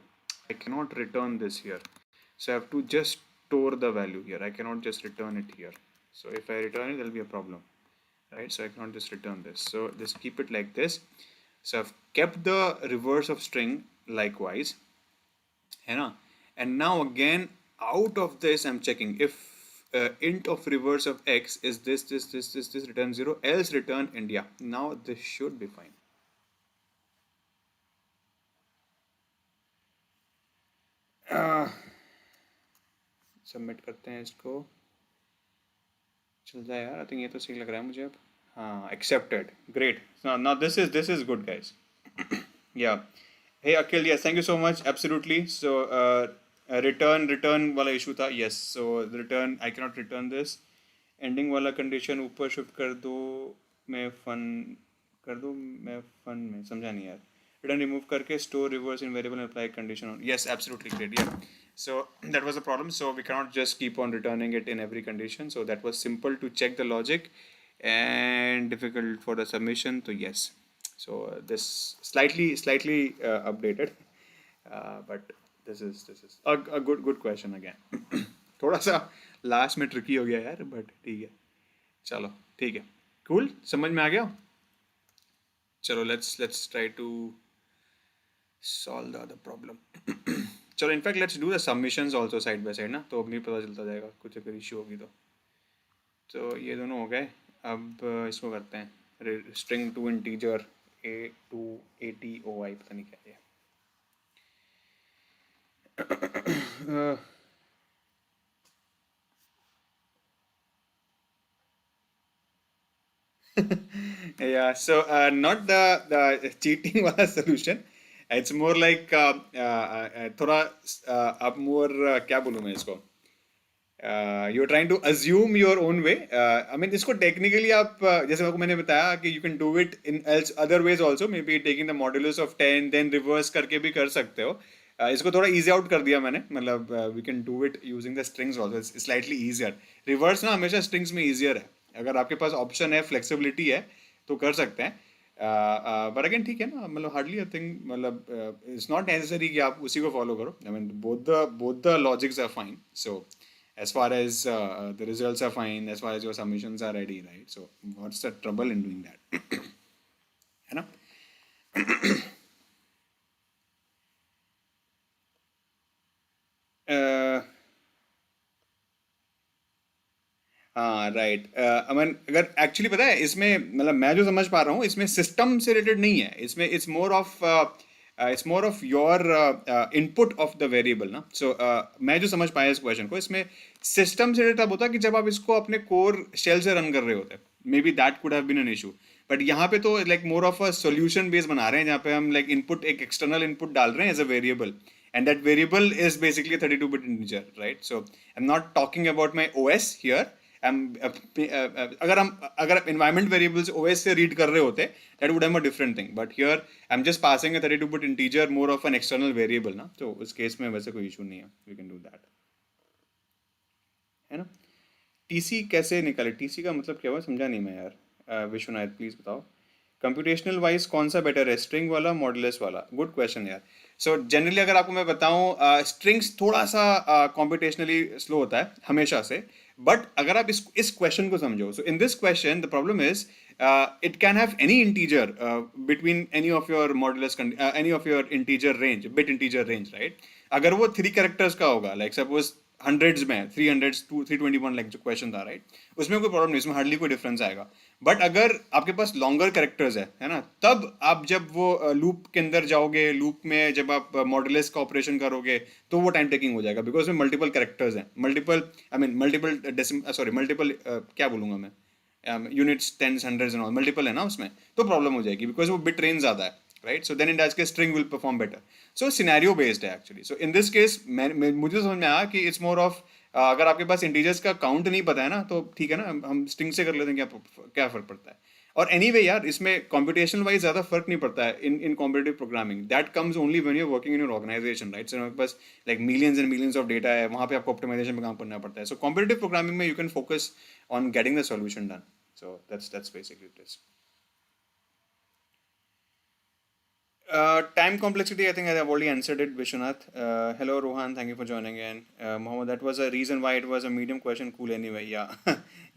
I cannot return this here. So I have to just store the value here. I cannot just return it here. So if I return it, there will be a problem, right? So I cannot just return this. So just keep it like this. So I've kept the reverse of string likewise, है ना? And now again out of this I'm checking if int of reverse of x is this return 0, else return India. Now this should be fine. Submit करते हैं इसको. चल जाए यार. I think ये तो सही लग रहा है मुझे अब. हाँ, accepted. Great. Now this is good guys. Yeah hey Akhil, yes, thank you so much. Absolutely. So return वाला इशू था. Yes, so return I can not return this. Ending वाला कंडीशन ऊपर शिफ्ट कर दो. मैं फन में समझा नहीं यार. रिटर्न रिमूव करके store reverse in variable and apply condition on. Yes, absolutely great. Yeah so that was the problem. So we cannot just keep on returning it in every condition. So that was simple to check the logic and difficult for the submission. So yes, so this slightly updated, but this is a good question again. थोड़ा सा last में tricky हो गया यार, but ठीक है. चलो ठीक है, कूल, समझ में आ गया. चलो let's try to solve the other problem. चलो in fact let's do the submissions also side by side ना, तो अभी पता चलता जाएगा कुछ अगर इशू होगी तो. तो ये दोनों हो गए. अब इसको करते हैं स्ट्रिंग टू इंटीजर A2ATOI पता नहीं क्या है। Yeah, so not the cheating wala solution. It's more like थोड़ा अब more क्या बोलूँ मैं इसको, you're trying to assume your own way. I mean इसको technically आप जैसे आपको मैंने बताया कि you can do it in else other ways also, maybe taking the modulus of 10 then reverse करके भी कर सकते हो. इसको थोड़ा easy out कर दिया मैंने, मतलब we can do it using the strings also. It's slightly easier. Reverse ना हमेशा strings में easier है. अगर आपके पास option है, flexibility है तो कर सकते हैं. बट अगेन ठीक है ना, मतलब हार्डली आई थिंक, मतलब इट्स नॉट नेसेसरी कि आप उसी को फॉलो करो. I mean both the logics are fine. So as far as the results are fine, as far as your submissions are ready, right? So what's the trouble in doing that? है ना? हाँ right. I mean अगर actually पता है इसमें, मतलब मैं जो समझ पा रहा हूँ इसमें सिस्टम से रिलेटेड नहीं है. इसमें it's more of your input of the variable ना. सो मैं जो समझ पाया इस क्वेश्चन को, इसमें सिस्टम से रिलेटेड तब होता है कि जब आप इसको अपने कोर शेल से रन कर रहे होते हैं. Maybe that could have been an issue. But यहाँ पे तो like more of a solution base बना रहे हैं जहाँ पे हम लाइक इनपुट, एक एक्सटर्नल इनपुट डाल रहे हैं as a variable, and that variable is basically a 32-bit integer, right? So I'm not talking about my OS here. अगर environment variables OS से read कर रहे होते, that would have a different thing. But here I'm just passing a 32-bit integer, more of an external variable ना. तो उस case में वैसे कोई issue नहीं है. We can do that. है ना? TC कैसे निकाले? TC का मतलब क्या हुआ समझा नहीं मैं यार. विश्वनाथ प्लीज बताओ. कंप्यूटेशनल वाइज कौन सा बेटर है, स्ट्रिंग वाला मॉडुलस वाला? गुड क्वेश्चन यार. सो जनरली अगर आपको मैं बताऊं, स्ट्रिंग्स थोड़ा सा कंप्यूटेशनली स्लो होता है हमेशा से. बट अगर आप इस क्वेश्चन को समझो, so in this question the problem is it can have any integer between any of your modulus, any of your integer range, bit integer range, right? अगर वो 3 कैरेक्टर्स का होगा, लाइक सपोज हंड्रेड्स में 300 to 321, like जो question था, right? उसमें कोई problem नहीं, उसमें हार्डली कोई डिफरेंस आएगा. बट अगर आपके पास लॉन्गर कैरेक्टर्स है ना, तब आप जब वो लूप के अंदर जाओगे, लूप में जब आप मॉडुलस का ऑपरेशन करोगे तो वो टाइम टेकिंग हो जाएगा, बिकॉज उसमें मल्टीपल कैरेक्टर्स हैं, multiple, I mean multiple sorry multiple क्या बोलूंगा मैं, units, tens, hundreds and all multiple है ना उसमें, तो प्रॉब्लम हो जाएगी बिकॉज वो बिट रेंज ज़्यादा है, right? So then in that case string will perform better. So scenario based है actually. So in this case मुझे समझ में आया कि इट्स मोर ऑफ, अगर आपके पास इंटीजर्स का काउंट नहीं पता है ना, तो ठीक है ना, हम स्ट्रिंग से कर लेते हैं, क्या फर्क पड़ता है. और एनीवे यार, इसमें कंप्यूटेशनल वाइज ज्यादा फर्क नहीं पड़ता है in competitive programming. That comes only when you are working in your organization, right? So आपके पास like millions and millions of data है, वहां पे आपको ऑप्टिमाइजेशन पे काम करना पड़ता है. सो कॉम्पिटिटिव प्रोग्रामिंग में you can focus on getting the solution done. So that's basically it is. Time complexity, I think I have already answered it, Vishwanath. Hello, Rohan. Thank you for joining in. Mohammed, that was a reason why it was a medium question. Cool anyway. Yeah.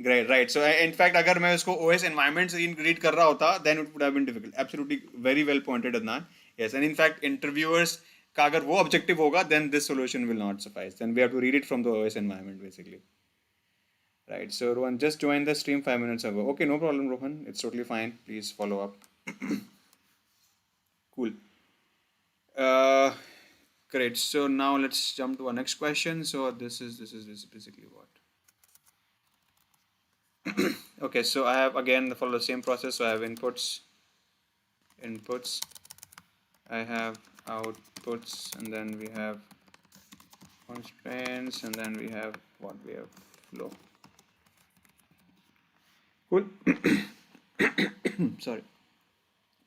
Great. Right. So, in fact, अगर मैं उसको OS environment से read कर रहा होता, then it would have been difficult. Absolutely, very well pointed, Adnan. Yes. And in fact, interviewers का अगर वो objective होगा, then this solution will not suffice. Then we have to read it from the OS environment, basically. Right. So, Rohan just joined the stream 5 minutes ago. Okay, no problem, Rohan. It's totally fine. Please follow up. Cool. Uh, Great. So now let's jump to our next question. So this is basically what. Okay. So I have again follow the same process. So I have inputs. I have outputs, and then we have constraints, and then we have what we have flow. Cool. Sorry.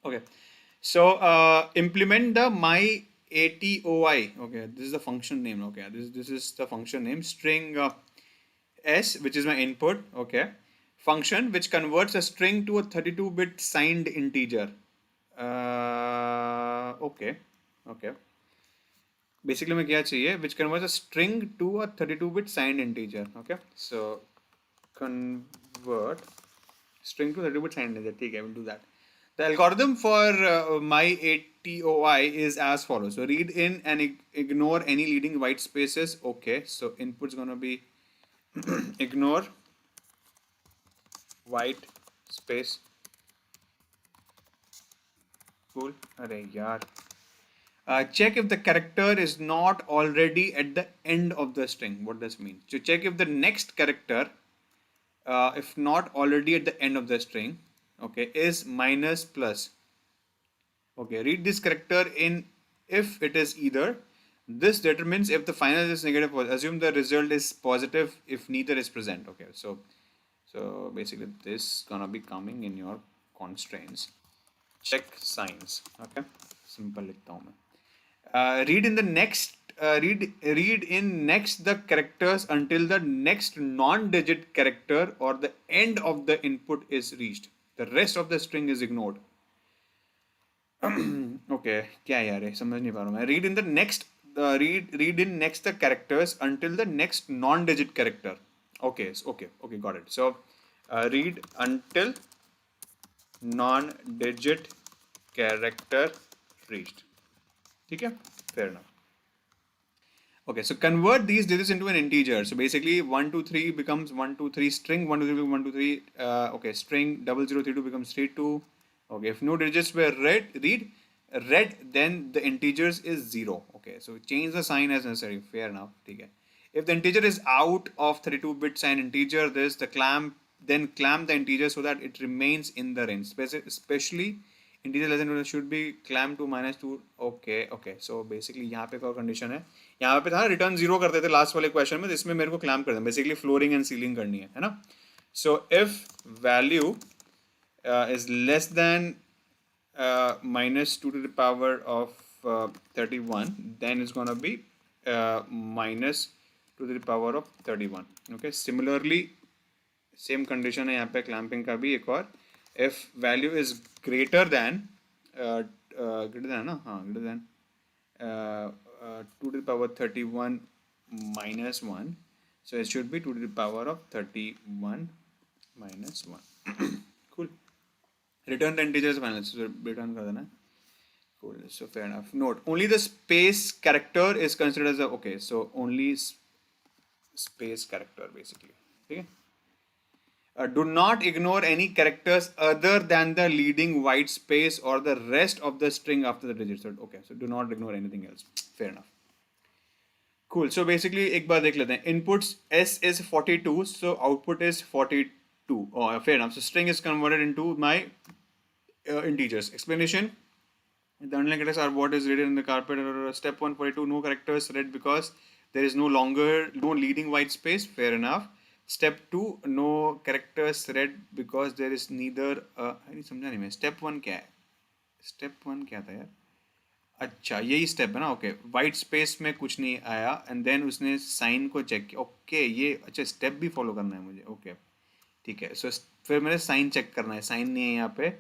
Okay. So implement the my ATOI. Okay, this is the function name. Okay, this is the function name, string s, which is my input. Okay, function which converts a string to a 32-bit signed integer. Okay. Basically मैं क्या चाहिए, which converts a string to a 32-bit signed integer. Okay, so convert string to 32-bit signed integer. ठीक है, we'll do that. The algorithm for my ATOI is as follows. So read in and ignore any leading white spaces. Okay, so input's gonna be ignore white space. cool. अरे यार, check if the character is not already at the end of the string. What does it mean? So check if the next character, if not already at the end of the string, okay, is minus plus. Okay, read this character in if it is either. This determines if the final is negative. Assume the result is positive if neither is present. Okay, so basically this gonna be coming in your constraints. Check signs. Okay, simple लिखता हूँ मैं. Read in the next. Read in next the characters until the next non-digit character or the end of the input is reached. The rest of the string is ignored. Okay, क्या यार है, समझ नहीं पा रहा हूँ मैं. Read in the next, read in next the characters until the next non-digit character. Okay, okay, got it. So read until non-digit character reached. ठीक है, fair enough. Okay, so convert these digits into an integer. So basically 123 becomes 123 string, 123 becomes 123, okay, string 0032 becomes 32. Okay, if no digits were read, then the integers is 0. Okay, so change the sign as necessary. Fair enough. Okay. If the integer is out of 32-bit sign integer, this the clamp the integer so that it remains in the range. Especially integer less than should be clamped to -2. Okay. So basically यहाँ पे क्या condition है? यहाँ पे था return 0 करते थे last वाले question में, इसमें मेरे को clamp कर दें. Basically flooring and ceiling करनी है ना? So if value is less than minus 2 to the power of 31, then it's gonna be minus 2 to the power of 31. Okay, similarly same condition है यहाँ पे clamping का भी एक और. If value is greater than ना, हाँ, greater than 2 to the power 31 minus 1, so it should be 2 to the power of 31 minus 1. Cool. Return the integers final, so return कर देना. Cool, so fair enough. Note, only the space character is considered as a, okay, so only space character basically. Okay. Do not ignore any characters other than the leading white space or the rest of the string after the digit. So, okay, so do not ignore anything else. Fair enough. Cool. So basically, एक बार देख लेते हैं. Inputs S is 42, so output is 42. Oh, fair enough. So string is converted into my integers. Explanation. The underlying characters are what is written in the carpet. Step 142, no characters read because there is no leading white space. Fair enough. Step 2, no characters read because there is neither. नहीं समझा नहीं मैं. Step 1 क्या है? Step 1 क्या था यार? अच्छा, यही स्टेप है ना. ओके, वाइट स्पेस में कुछ नहीं आया एंड देन उसने साइन को चेक किया. ओके, ये अच्छा स्टेप भी फॉलो करना है मुझे. ओके, ठीक है. सो फिर मैंने साइन चेक करना है, साइन नहीं है यहाँ पे.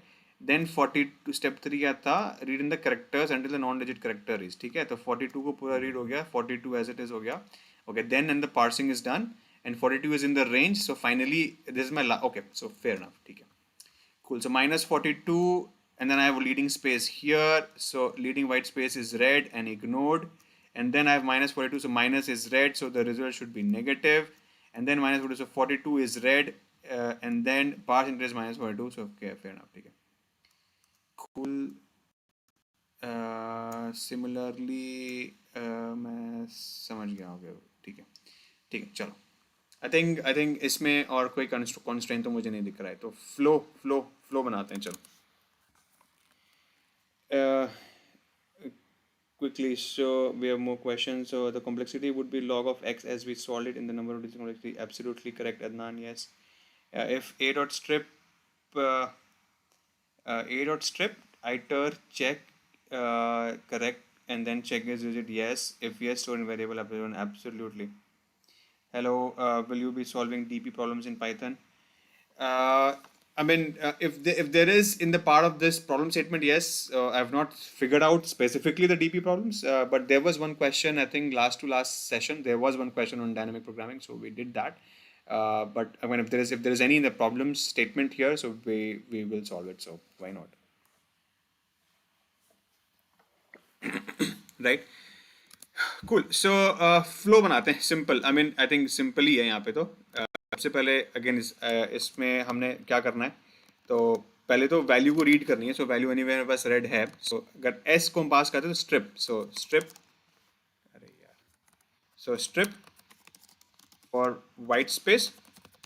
देन 42 स्टेप 3 क्या था? Read in the characters until the non digit character is. ठीक है, तो 42 को पूरा रीड हो गया, 42 एज इट इज हो गया. Okay, then and the parsing is done and 42 is in the range. So finally this is my okay, so fair enough. Okay, cool. So minus 42 and then I have a leading space here, so leading white space is read and ignored, and then I have minus 42, so minus is read, so the result should be negative, and then minus 42, so 42 is read, and then parse interest minus 42. So okay, fair enough. Okay, cool. Similarly मैं समझ गया हो गया. ठीक है, चलो. I think इसमें और कोई कॉन्स्ट्रेंट तो मुझे नहीं दिख रहा है, तो फ्लो बनाते हैं. चलो quickly. So we have more questions. So the complexity would be log of x as we solved it in the number of digits complexity. Absolutely correct, Adnan. Yes. If a dot strip iter check correct and then check is digit. Yes. If yes, store in variable absolutely. Hello, will you be solving DP problems in Python? I mean, if there is in the part of this problem statement, yes. I have not figured out specifically the DP problems, but there was one question, I think last to last session, there was one question on dynamic programming, so we did that. But I mean, if there is any in the problem statement here, so we will solve it. So why not? Right. Cool. So flow बनाते हैं. Simple. I mean, I think simple ही है यहाँ पे. तो सबसे पहले again इसमें हमने क्या करना है, तो पहले तो वैल्यू को रीड करनी है, सो वैल्यू एनीवे मेरे पास रेड है, सो अगर एस को हम पास करते हैं तो स्ट्रिप, सो स्ट्रिप, अरे यार, सो स्ट्रिप फॉर वाइट स्पेस,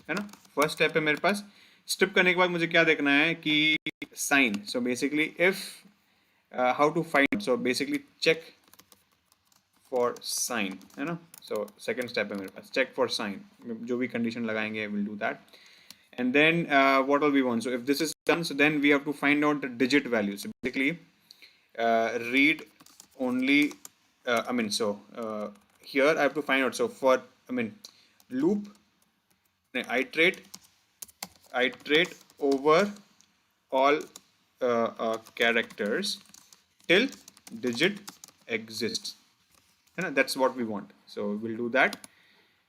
है ना, फर्स्ट स्टेप है मेरे पास। स्ट्रिप करने के बाद मुझे क्या देखना है कि sign, so basically if how to find, so basically check for sign, है ना, सो सेकंड स्टेप है मेरे पास, चेक फॉर साइन, जो भी कंडीशन लगाएंगे will do that, and then what all we want, so if this is done, so then we have to find out the digit value, so basically read only I mean, so here I have to find out, so for I mean loop iterate over all characters till digit exists, है ना, that's what we want, so we'll do that,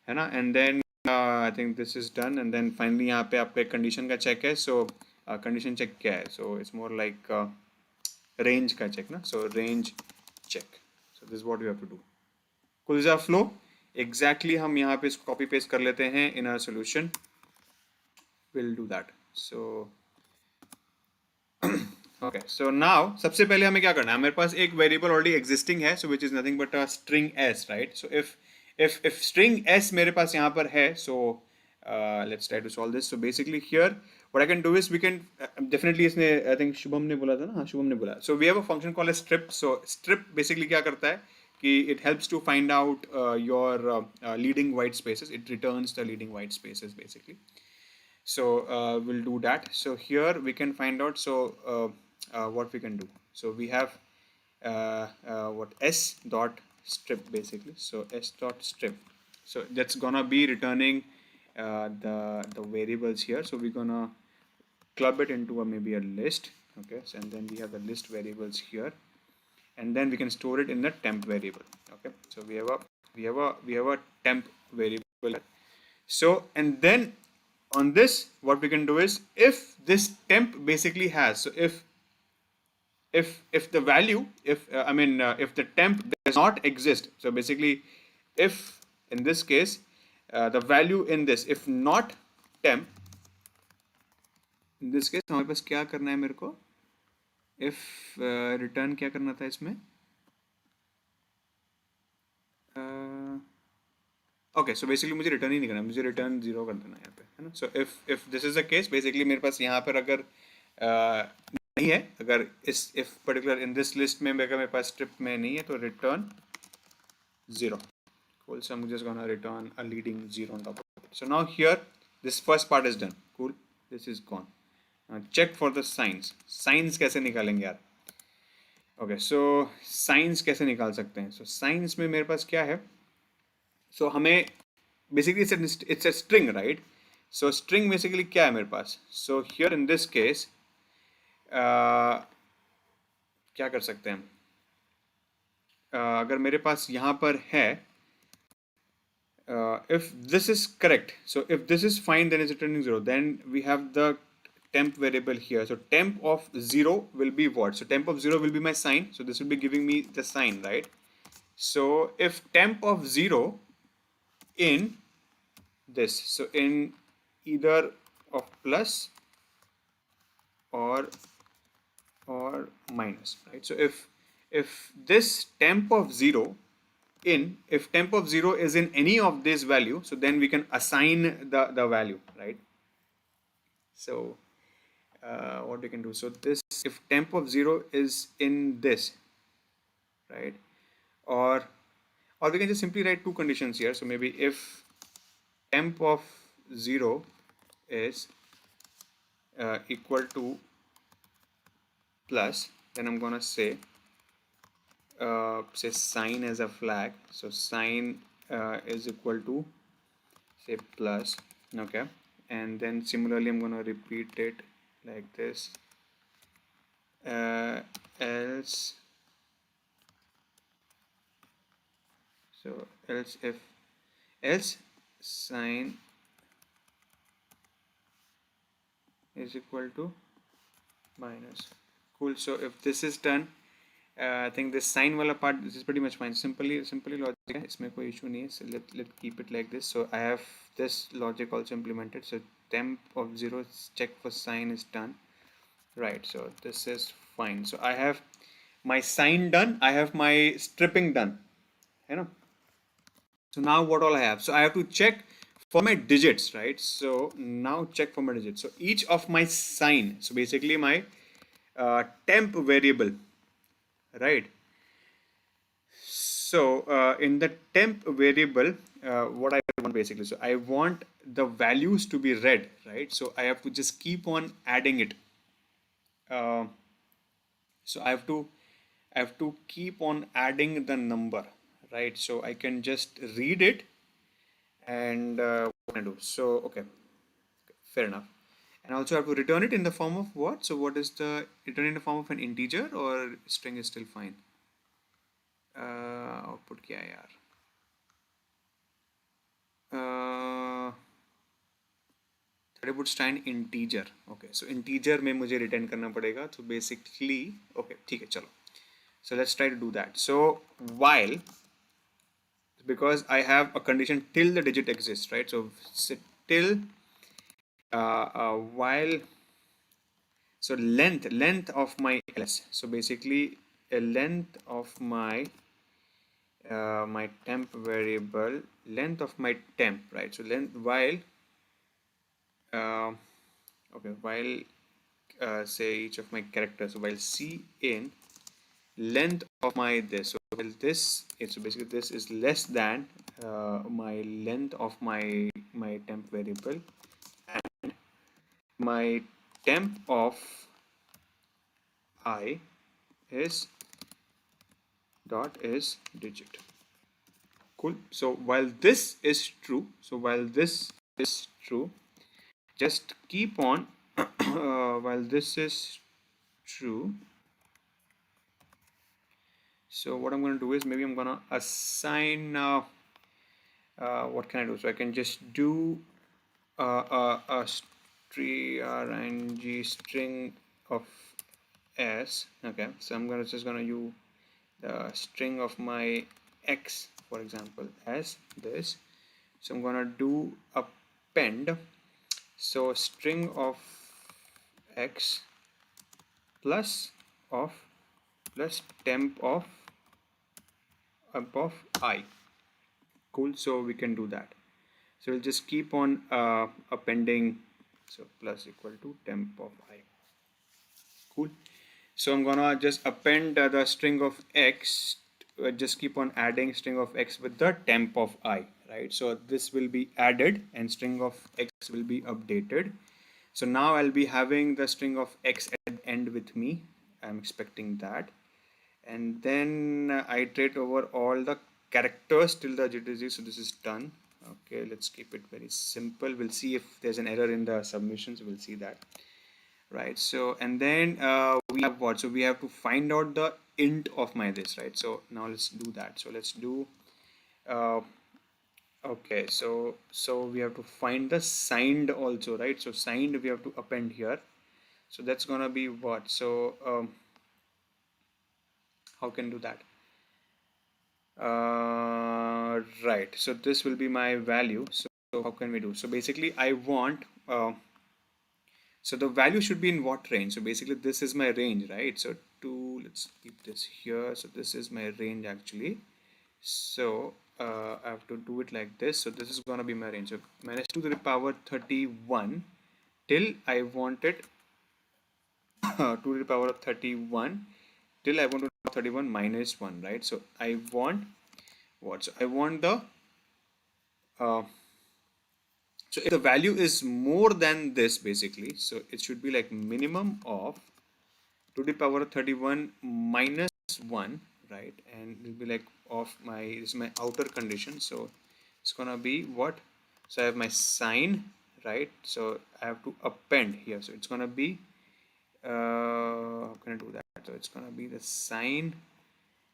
है ना, and then I think this is done, and then finally यहाँ पे आपका एक condition का check है, so condition check क्या है, so it's more like range का check ना, so range check, so this is what you have to do. Cool, is our flow exactly, हम यहाँ पे इसको copy paste कर लेते हैं in our solution, we'll do that, so okay, so now सबसे पहले हमें क्या करना है, मेरे पास एक वेरिएबल ऑलरेडी एग्जिस्टिंग है, so which is nothing but a string s, right, so if string s मेरे पास यहाँ पर है, so let's try to solve this, so basically here what I can do is we can definitely, इसने I think Shubham ने बोला था ना, हाँ शुभम ने बोला, so we have a function called as strip, so strip basically क्या करता है कि it helps to find out your leading white spaces, it returns the leading white spaces basically, so we'll do that, so here we can find out, so what we can do, so we have what s dot strip basically, so s dot strip, so that's gonna be returning the variables here, so we're gonna club it into maybe a list, okay, so, and then we have the list variables here, and then we can store it in the temp variable, okay, so we have a temp variable, so and then on this what we can do is, if this temp basically has, so if the value, if if the temp does not exist, so basically if in this case the value in this, if not temp, in this case हमारे पास क्या करना है मेरे को, if return क्या करना था इसमें, okay, so basically मुझे return ही नहीं करना, मुझे return 0 कर देना यहाँ पे, है ना, so if this is the case, basically मेरे पास यहाँ पर अगर नहीं है, अगर इस if particular in this list में मेरे पास strip में नहीं है, तो return 0. Cool, so I'm just gonna return a leading 0 on top of it. So now here this first part is done. Cool, this is gone. Now check for the signs. Signs कैसे निकालेंगे यार? Okay, so signs कैसे निकाल सकते हैं? So signs में मेरे पास क्या है? So हमें basically it's a string, right? So string basically क्या है मेरे पास? So here in this case क्या कर सकते हैं? अगर मेरे पास यहाँ पर है, if this is correct, so if this is fine, then it's returning 0. Then we have the temp variable here. So temp of 0 will be what? So temp of 0 will be my sign. So this will be giving me the sign, right? So if temp of 0 in this, so in either of plus or minus, right? So if this temp of 0 in, if temp of 0 is in any of this value, so then we can assign the value, right? So what we can do, so this, if temp of 0 is in this, right, or we can just simply write two conditions here. So maybe if temp of 0 is equal to plus, then I'm gonna say sign as a flag, so sign is equal to say plus, okay, and then similarly I'm gonna repeat it like this, else, so else sign is equal to minus. Cool, so if this is done, I think this sign wala part, this is pretty much fine, simply logic है, इसमें कोई issue नहीं है, so let keep it like this. So I have this logic also implemented, so temp of 0 check for sign is done, right? So this is fine. So I have my sign done, I have my stripping done, you know. So now what all I have? So I have to check for my digits, right? So now check for my digits. So each of my sign, so basically my temp variable, right? So in the temp variable, what I want basically, so I want the values to be read, right? So I have to just keep on adding it. Uh, so I have to keep on adding the number, right? So I can just read it and what can I do? So okay, fair enough. And also I have to return it in the form of what? So what is the return in the form of an integer or string is still fine? Output क्या है यार? That would stand integer. Okay, so integer में मुझे return करना पड़ेगा. So basically, okay, ठीक है चलो. So let's try to do that. So while, because I have a condition till the digit exists, right? So till while, so length of my ls. So basically a length of my my temp variable, length of my temp, right? So length while okay, while say each of my characters, so while c in length of my this, so while this is, so basically this is less than my length of my temp variable, and my temp of I is dot is digit. Cool. So while this is true, just keep on while this is true. So what I'm going to do is maybe I'm going to assign what can I do? So I can just do a string of s. Okay, so I'm just gonna use the string of my x, for example, as this. So I'm gonna do append. So string of x plus temp of I. Cool. So we can do that. So we'll just keep on appending. So plus equal to temp of I. Cool. So I'm gonna just append the string of x, just keep on adding string of x with the temp of I, right? So this will be added and string of x will be updated. So now I'll be having the string of x at the end with me. I'm expecting that. And then I iterate over all the characters till the GTZ. So this is done. Okay, let's keep it very simple. We'll see if there's an error in the submissions. We'll see that. Right, so and then we have what? So we have to find out the int of my this, right? So now let's do that. So let's do okay, so we have to find the signed also, right? So signed we have to append here. So that's gonna be what? So how can do that? Right, so this will be my value. So how can we do? So basically I want so the value should be in what range? So basically this is my range, right? So let's keep this here. So this is my range actually. So I have to do it like this. So this is gonna be my range. So minus 2 to the power 31 till I want it 2 to the power of 31 till I want to 31 minus 1, right? So I want what? So I want the so if the value is more than this basically, so it should be like minimum of 2 to the power of 31 minus 1, right? And it will be like of my, this is my outer condition. So it's gonna be what? So I have my sign, right? So I have to append here. So it's gonna be how can I do that? So it's gonna be the sign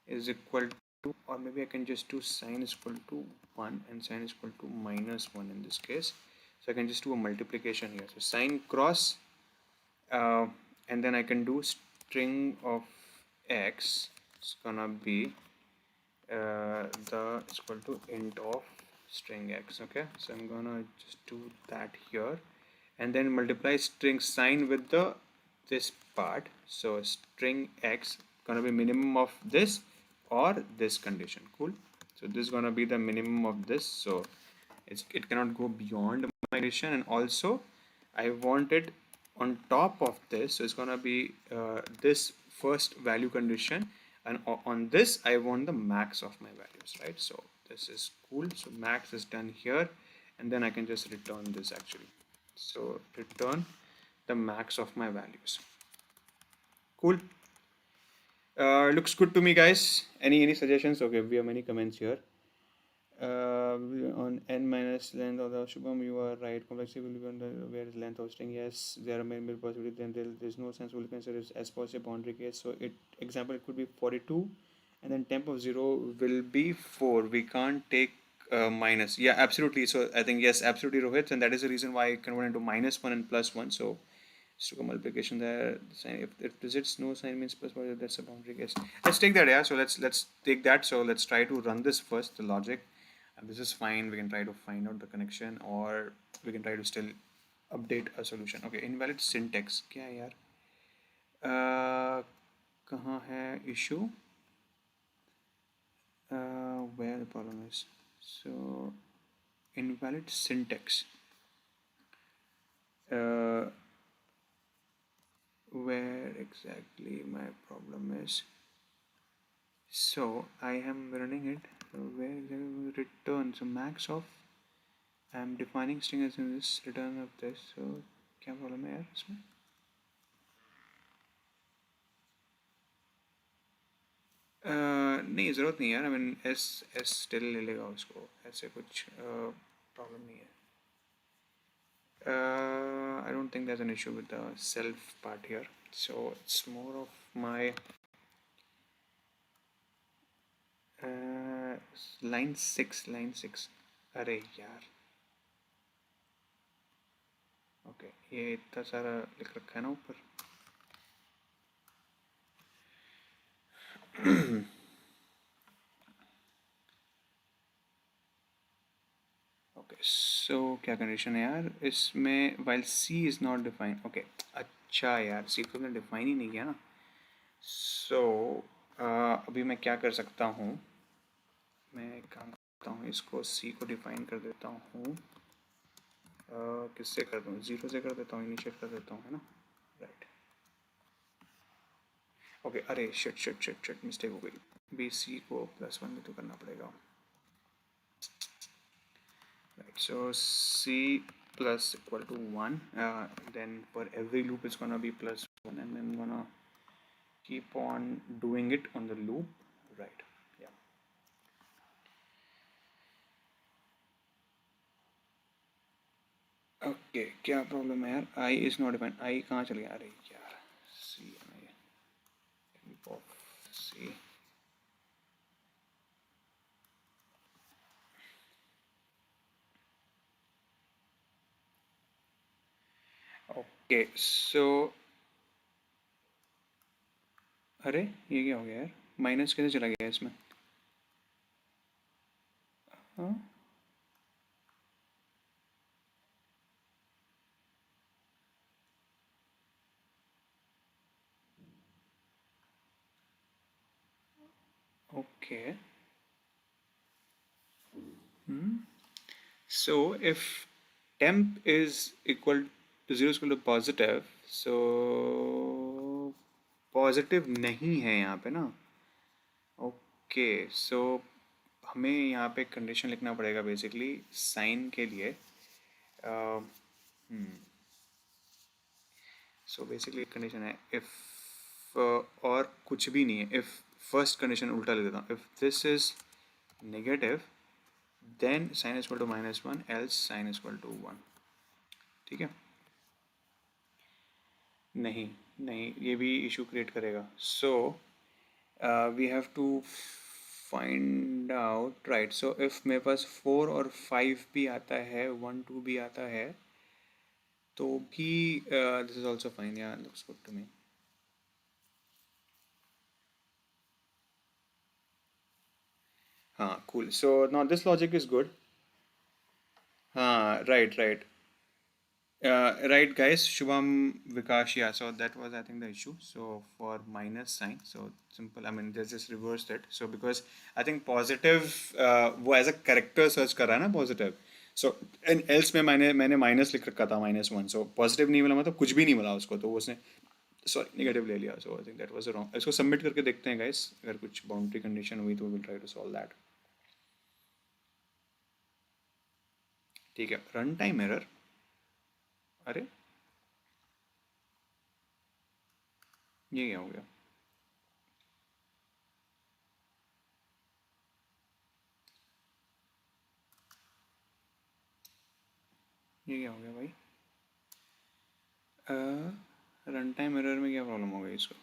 is equal to, or maybe I can just do sign is equal to 1 and sign is equal to minus 1 in this case. So I can just do a multiplication here. So sign cross and then I can do string of x. It's gonna be the is equal to int of string x. Okay, so I'm gonna just do that here and then multiply string sign with the this part. So string x gonna be minimum of this or this condition. Cool. So this is gonna be the minimum of this. So it cannot go beyond my condition, and also I want it on top of this. So it's gonna be this first value condition, and on this I want the max of my values, right? So this is cool. So max is done here, and then I can just return this actually. So return the max of my values. Cool. Looks good to me, guys. Any suggestions? Okay, we have many comments here. On n minus length of the Shubham, you are right. Complexity will be on the where is length of string. Yes, there are many possibilities. Then there's no sense we'll consider it as possible boundary case. So example it could be 42, and then temp of 0 will be 4. We can't take minus. Yeah, absolutely. So I think yes, absolutely, Rohit, and that is the reason why I convert into -1 and +1. So to multiplication there, if digits no sign means plus, that's a boundary case. Let's take that. Yeah, so let's take that. So let's try to run this first, the logic, and this is fine. We can try to find out the connection, or we can try to still update a solution. Okay, invalid syntax क्या है यार? कहाँ है issue? Where the problem is? So invalid syntax. Where exactly my problem is? So I am running it. So where return? So max of I am defining string as in this return of this. So क्या problem है यार इसमें? नहीं ज़रूरत नहीं यार. I mean s still ले लेगा उसको. ऐसे कुछ problem नहीं है. I don't think there's an issue with the self part here. So it's more of my line 6. अरे यार. ओके ये इतना सारा लिख रखा है ना ऊपर. ओके सो क्या कंडीशन है यार इसमें? While C is not define. Okay अच्छा यार सी को मैंने डिफाइन ही नहीं किया ना. सो अभी मैं क्या कर सकता हूँ? मैं एक काम करता हूँ, इसको सी को डिफाइन कर देता हूँ. किससे कर दूँ? 0 से कर देता हूँ, इनिशिएट कर देता हूँ, है ना? राइट. ओके अरे शिट मिस्टेक हो गई. बी सी को +1 भी तो करना पड़ेगा. Right, so c plus equal to 1, then for every loop it's gonna be +1, and I'm gonna keep on doing it on the loop. Right, yeah. Okay, क्या problem है यार? I is not defined. I कहाँ चल गया? अरे यार C of C. Okay, so अरे ये क्या हो गया यार? माइनस कैसे चला गया इसमें? हाँ okay. So if temp is equal to 0 is equal to positive, so positive नहीं है यहाँ पे ना. ओके सो हमें यहाँ पे कंडीशन लिखना पड़ेगा बेसिकली साइन के लिए. सो बेसिकली कंडीशन है इफ और कुछ भी नहीं है. इफ फर्स्ट कंडीशन उल्टा लिख देता हूँ. If this is negative then sign is equal to -1 else sign is equal to 1. ठीक है. नहीं ये भी इशू क्रिएट करेगा. So we have to find out. Right, so if मेरे पास 4 और 5 भी आता है, 1 2 भी आता है, तो भी दिस इज ऑल्सो फाइन. या लुक्स गुड टू मी. हाँ cool. So now this logic is good. हाँ right. Right, guys. Shubham, Vikash, yeah. So that was, I think, the issue. So for minus sign, so simple. I mean, they just reversed it. So because I think positive, वो as a character search कर रहा है ना positive. So and else में मैंने minus लिख रखा था -1. So positive नहीं मिला मतलब कुछ भी नहीं मिला उसको तो उसने sorry negative ले लिया. So I think that was wrong. इसको submit करके देखते हैं, guys. अगर कुछ boundary condition हुई तो we'll try to solve that. ठीक है. Run time error. अरे ये क्या हो गया? ये क्या हो गया भाई? रन टाइम एरर में क्या प्रॉब्लम हो गई इसको?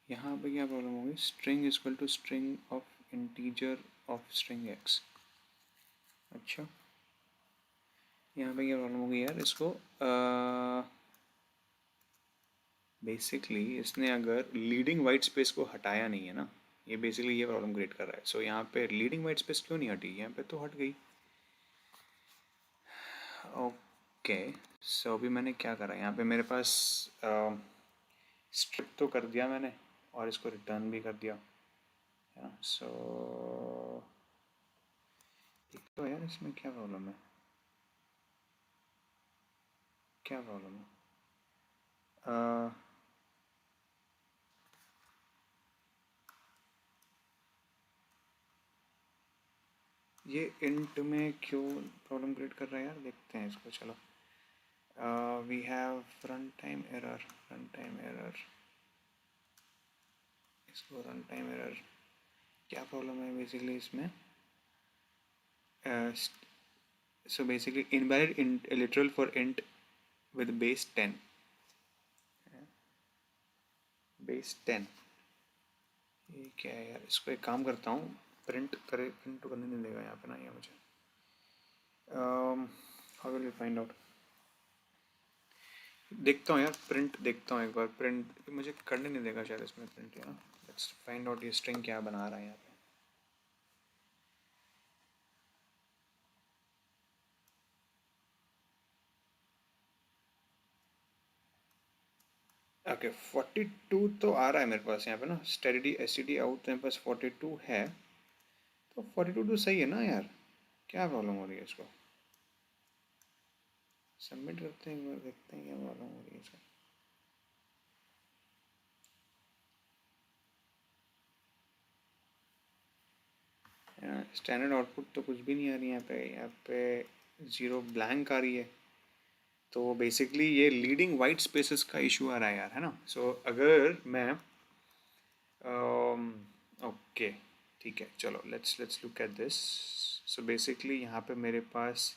यहाँ पे क्या प्रॉब्लम हो गई? String equal to string of integer of string X. अच्छा, यहाँ पे क्या प्रॉब्लम हो गई यार इसको? बेसिकली इसने अगर लीडिंग वाइट स्पेस को हटाया नहीं है ना, ये बेसिकली ये प्रॉब्लम क्रिएट कर रहा है. सो यहाँ पे लीडिंग वाइट स्पेस क्यों नहीं हटी? यहाँ पे तो हट गई. ओके, सो अभी मैंने क्या करा? यहाँ पे मेरे पास स्ट्रिप तो कर दिया मैंने और इसको रिटर्न भी कर दिया है ना. सो तो यार इसमें क्या प्रॉब्लम है? क्या प्रॉब्लम है? ये इंट में क्यों प्रॉब्लम क्रिएट कर रहा है यार? देखते हैं इसको. चलो, we have run time error. Run time error, इसको रन टाइम एरर क्या प्रॉब्लम है बेसिकली इसमें? So basically invalid int literal for int with base 10. Base 10 ये क्या है यार? इसको एक काम करता हूँ, प्रिंट तो करने नहीं देगा यहाँ पे ना ये मुझे. How will we find out? देखता हूँ यार, प्रिंट देखता हूँ एक बार. प्रिंट मुझे करने नहीं देगा शायद इसमें प्रिंट. यार लेट्स फाइंड आउट ये स्ट्रिंग क्या बना रहा है यहाँ पे. ओके, 42 तो आ रहा है मेरे पास यहाँ पे ना. स्टेडी एसटीडी आउट तो मेरे पास 42 है. तो 42 तो सही है ना यार? क्या प्रॉब्लम हो रही है इसको? सबमिट करते हैं एक बार, देखते हैं क्या प्रॉब्लम हो रही है इसको. स्टैंडर्ड आउटपुट तो कुछ भी नहीं आ रही है यहाँ पे. यहाँ पे 0 ब्लैंक आ रही है. तो बेसिकली ये लीडिंग वाइट स्पेसेस का इशू आ रहा है यार, है ना. सो अगर मैं ओके ठीक है, चलो let's look at this. So basically यहाँ पे मेरे पास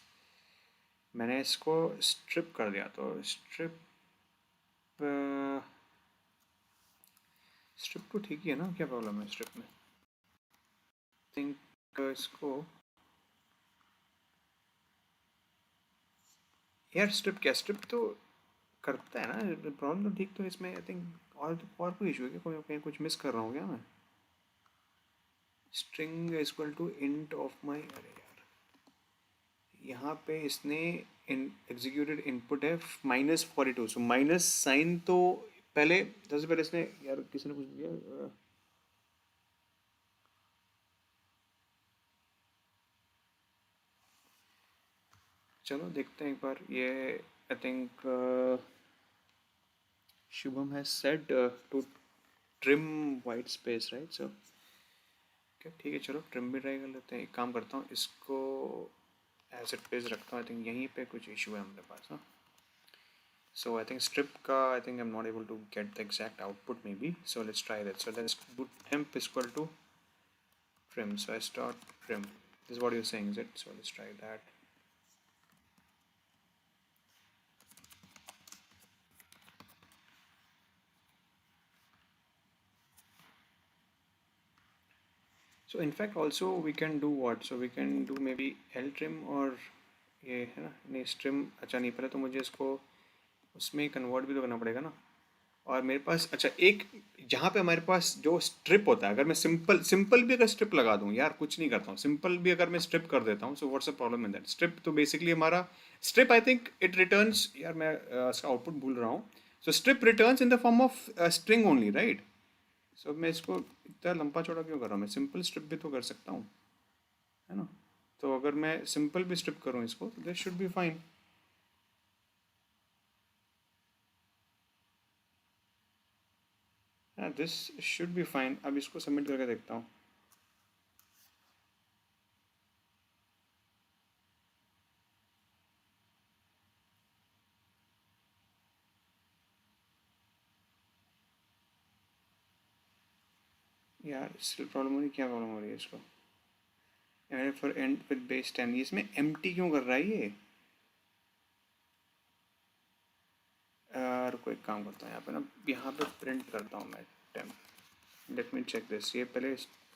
मैंने इसको स्ट्रिप कर दिया. तो स्ट्रिप स्ट्रिप तो ठीक ही है ना? क्या प्रॉब्लम है स्ट्रिप में? थिंक इसको यार स्ट्रिप क्या, स्ट्रिप तो करता है ना. प्रॉब्लम तो ठीक तो इसमें आई थिंक. और कोई इशू है क्या? कोई कहीं कुछ मिस कर रहा हूँ क्या मैं? String equal to int of my. अरे यार यहाँ पे इसने एग्जीक्यूटेड इनपुट है -42. सो माइनस साइन तो पहले सबसे पहले इसने यार किसी ने कुछ दिया. चलो देखते हैं एक बार ये. I think Shubham has said to trim white space, right. So क्या ठीक है, चलो ट्रिम भी ट्राई कर लेते हैं. एक काम करता हूँ, इसको एज इट पेज रखता हूँ. आई थिंक यहीं पे कुछ इशू है हमारे पास ना. So I think strip ka, I think I'm not able to get the exact output maybe. So let's try that. So let's do temp is equal to trim. So I start trim. This is what you're saying, is it? So let's try that. So in fact also we can do what? So we can do maybe L trim और ये है ना. नहीं, trim अच्छा नहीं, पहले तो मुझे इसको उसमें कन्वर्ट भी तो करना पड़ेगा ना. और मेरे पास अच्छा एक यहाँ पे हमारे पास जो स्ट्रिप होता है, अगर मैं सिंपल सिंपल भी अगर स्ट्रिप लगा दूँ यार, कुछ नहीं करता हूँ, सिंपल भी अगर मैं स्ट्रिप कर देता हूँ, so what's the problem in that strip? तो बेसिकली हमारा strip, I think it returns, यार मैं इसका आउटपुट भूल रहा हूँ। So strip returns in the form of string only, right? So मैं इसको इतना लंबा चौड़ा क्यों कर रहा हूँ? मैं सिंपल स्ट्रिप भी तो कर सकता हूँ, है ना? तो अगर मैं सिंपल भी स्ट्रिप करूँ इसको, तो this should be fine. This should be fine. अब इसको सबमिट करके देखता हूँ। यार स्टिल प्रॉब्लम हो रही, क्या प्रॉब्लम हो रही है इसको? फॉर एंड विद बेस 10, इसमें एम्प्टी क्यों कर रहा है ये? रुको, एक काम करता हूँ, यहाँ पे ना, यहाँ पे प्रिंट करता हूँ मैं temp. Let me check this, ये पहले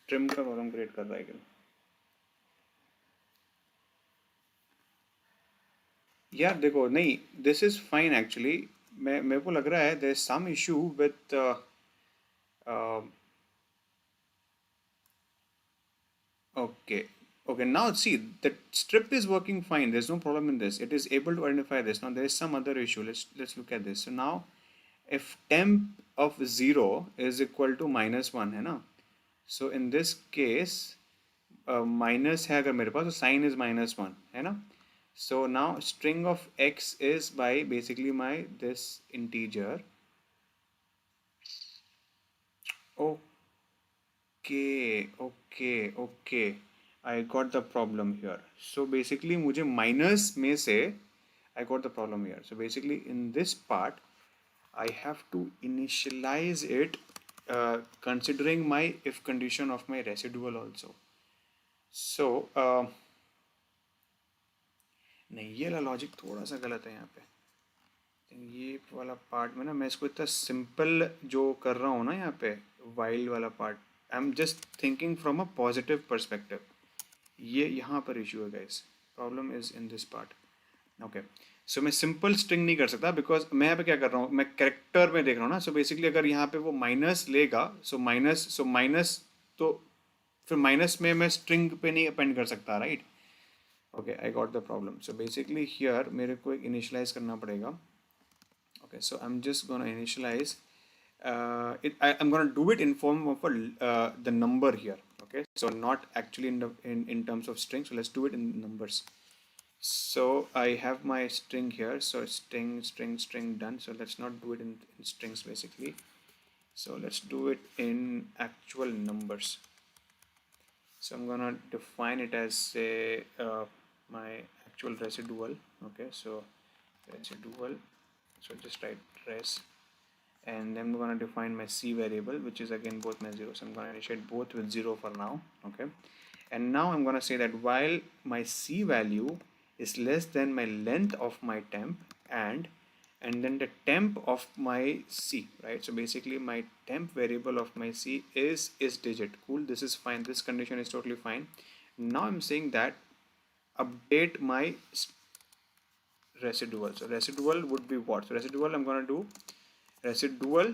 ट्रिम का प्रॉब्लम क्रिएट कर रहा है क्या? यार देखो, नहीं, दिस इज फाइन एक्चुअली। मैं मेरे को लग रहा है there is some issue with okay. Okay, now see, the strip is working fine. There's no problem in this. It is able to identify this. Now there is some other issue. Let's look at this. So now, if temp of 0 is equal to -1, है ना? So in this case, minus है अगर मेरे पास, तो sign is -1, है ना? So now string of x is by basically my this integer. Oh, okay. I got the problem here. So basically मुझे minus में से I got the problem here. So basically in this part I have to initialize it considering my if condition of my residual also. So नहीं, ये वाला logic थोड़ा सा गलत है यहाँ पे। ये वाला पार्ट में ना, मैं इसको इतना सिंपल जो कर रहा हूँ ना यहाँ पे, वाइल वाला part, I am just thinking from a positive perspective. ये यहाँ पर इशू है guys, problem is in this part. Okay, so मैं सिंपल स्ट्रिंग नहीं कर सकता, बिकॉज मैं यहाँ पे क्या कर रहा हूँ, मैं कैरेक्टर में देख रहा हूँ ना। सो बेसिकली अगर यहाँ पे वो माइनस लेगा, सो माइनस तो फिर माइनस में मैं स्ट्रिंग पे नहीं अपेंड कर सकता, right? Okay, I got the problem. So basically here मेरे को एक इनिशियलाइज करना पड़ेगा। Okay, so I'm just gonna initialize I'm gonna do it in form of the number here. Okay, so not actually in terms of string. So let's do it in numbers. So I have my string here. So string done. So let's not do it in strings basically. So let's do it in actual numbers. So I'm gonna define it as say my actual residual. Okay, so residual. So just write res, and then I'm going to define my c variable, which is again both my zeros. I'm going to initiate both with 0 for now. Okay, and now I'm going to say that while my c value is less than my length of my temp, and then the temp of my c, right? So basically my temp variable of my c is digit. Cool, this is fine, this condition is totally fine. Now I'm saying that update my residual. So residual would be what? So residual, I'm going to do residual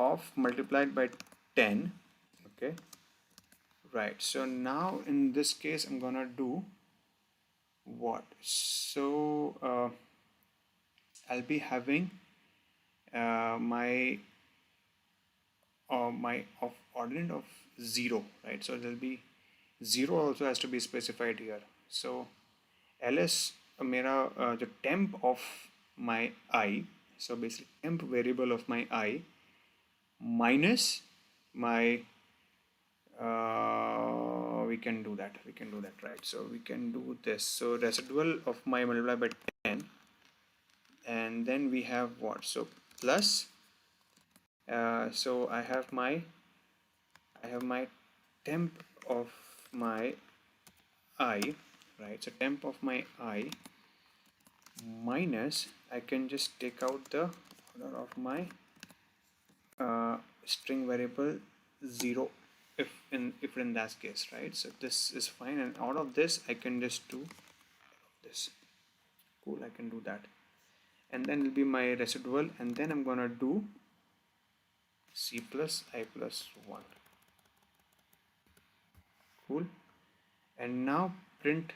of multiplied by 10. Okay, right. So now in this case I'm gonna do what? So I'll be having my of ordinate of 0, right? So there'll be 0 also has to be specified here. So ls mera the temp of my I, so basically temp variable of my I minus my we can do that, right? So we can do this. So residual of my multiplied by 10, and then we have what? So plus so I have my temp of my I, right? So temp of my I minus, I can just take out the order of my string variable 0 if in that case, right? So this is fine, and out of this I can just do this. Cool, I can do that. and then will be my residual, and then I'm gonna do c plus I plus 1. Cool. And now print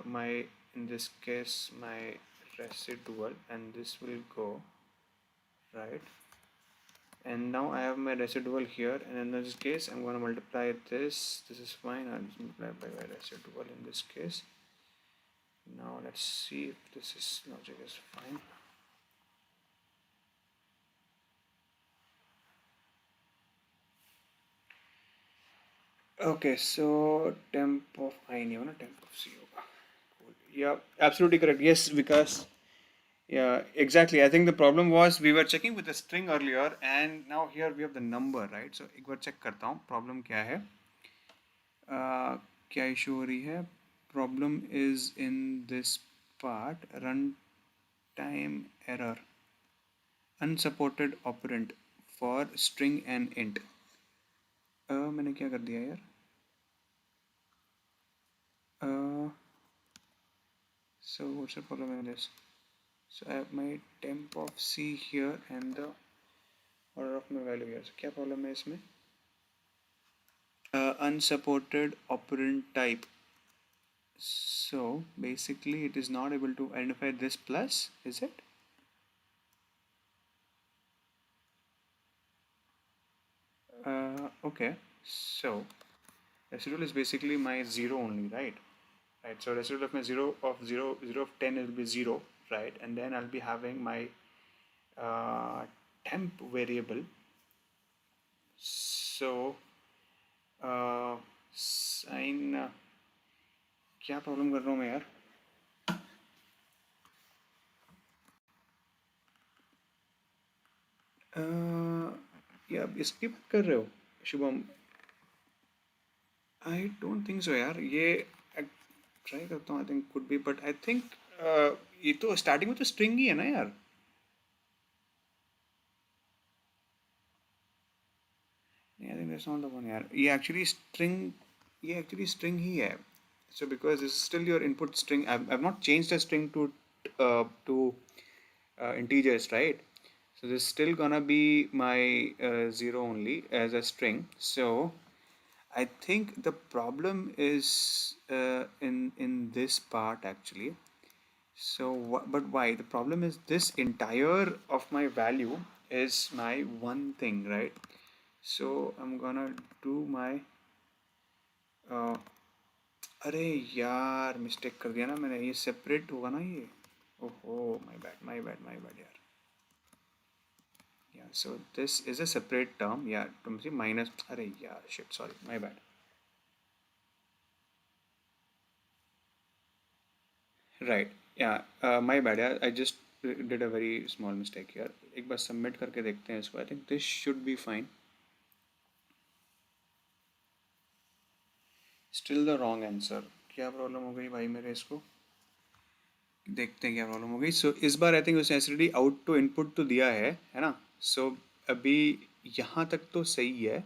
my, in this case, my residual, and this will go right. And now I have my residual here, and in this case I'm going to multiply this is fine, I'll just multiply by my residual in this case. Now let's see if this is logic is fine. Okay, so temp of I नहीं होगा ना, temp of C होगा. Cool. Yeah, absolutely correct. Yes, because yeah, exactly. I think the problem was we were checking with the string earlier, and now here we have the number, right? So एक बार check करता हूँ problem क्या है. क्या issue हो रही है? Problem is in this part, runtime error, unsupported operand for string and int. मैंने क्या कर दिया यार? So what's the problem in this? So I have my temp of C here and the order of my value here. So क्या problem है इसमें? Unsupported operand type. So basically it is not able to identify this plus, is it? Okay, so residual is basically my 0 only, right? Right, so residual of my 0 of 10 will be 0, right? And then I'll be having my temp variable. So sign क्या problem कर रहा हूँ मैं यार? या skip कर रहे हो Shubham? I don't think so यार, ये ट्राई करता हूँ. I think could be, but I think ये तो स्टार्टिंग में तो स्ट्रिंग ही है ना यार. नहीं, I think that's not the one यार. ये एक्चुअली स्ट्रिंग ही है. So because this is still your input string, I've not changed the string to integers, right? So this is still gonna be my 0 only as a string. So I think the problem is in this part actually. So but why? The problem is this entire of my value is my one thing, right? So I'm gonna do my अरे यार mistake कर दिया ना मैंने. ये separate होगा ना ये. ओहो, माय बैड यार. Yeah, so this is a separate term. Yeah, तुम see minus. अरे यार shit, sorry, my bad. Right, yeah, my bad यार. I just did a very small mistake here. एक बार submit करके देखते हैं इसको. I think this should be fine. Still the wrong answer. क्या प्रॉब्लम हो गई भाई मेरे? इसको देखते हैं क्या प्रॉब्लम हो गई. सो इस बार आई थिंक उसने एसडी आउट टू इनपुट तो दिया है ना. सो अभी यहाँ तक तो सही है.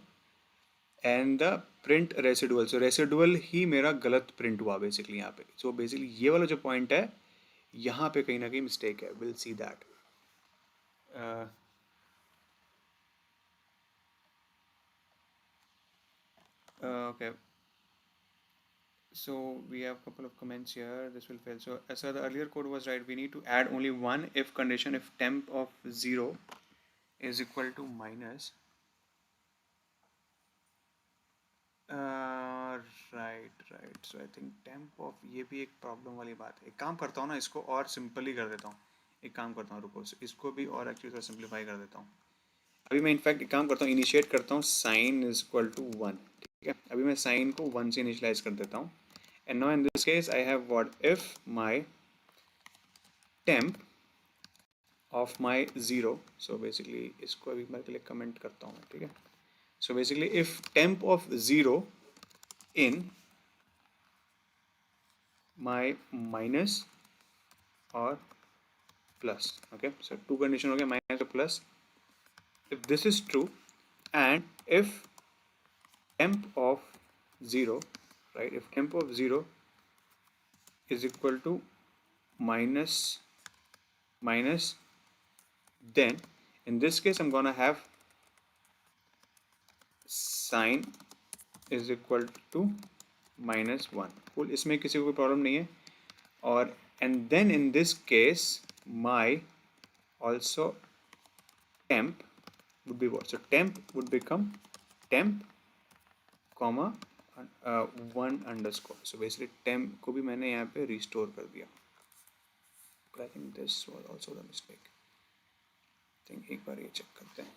And the print residual, so residual ही मेरा गलत प्रिंट हुआ बेसिकली यहाँ पे. सो बेसिकली ये वाला जो पॉइंट है यहाँ पे कहीं ना कहीं मिस्टेक है. Will see that. Okay, so we have a couple of comments here. This will fail. So as the earlier code was right, we need to add only one if condition. If temp of 0 is equal to minus right. So I think temp of, ये भी एक problem वाली बात है. एक काम करता हूँ ना, इसको और सिंपल ही कर देता हूँ. एक काम करता हूँ, रुको, इसको भी और एक्चुअली थोड़ा सिंप्लीफाई कर देता हूँ. अभी मैं इनफैक्ट एक काम करता हूँ, इनिशिएट करता हूँ साइन इज इक्वल टू 1. ठीक है, अभी मैं साइन को 1 से इनिशियलाइज कर देता हूँ. And now in this case I have what if my temp of my 0. So basically इसको अभी मैं पहले कमेंट करता हूँ. ठीक है, सो basically if temp of 0 in my minus or plus. Okay, so two condition हो गया, minus or plus. If this is true and if temp of 0, right, if temp of 0 is equal to minus minus, then in this case I'm gonna have sin is equal to -1. cool, इसमें किसी को कोई problem नहीं है. और and then in this case my also temp would be what? So temp would become temp comma 1 underscore. So basically temp को भी मैंने यहाँ पे restore कर दिया. But I think this was also the mistake. I think एक बार ये check करते हैं.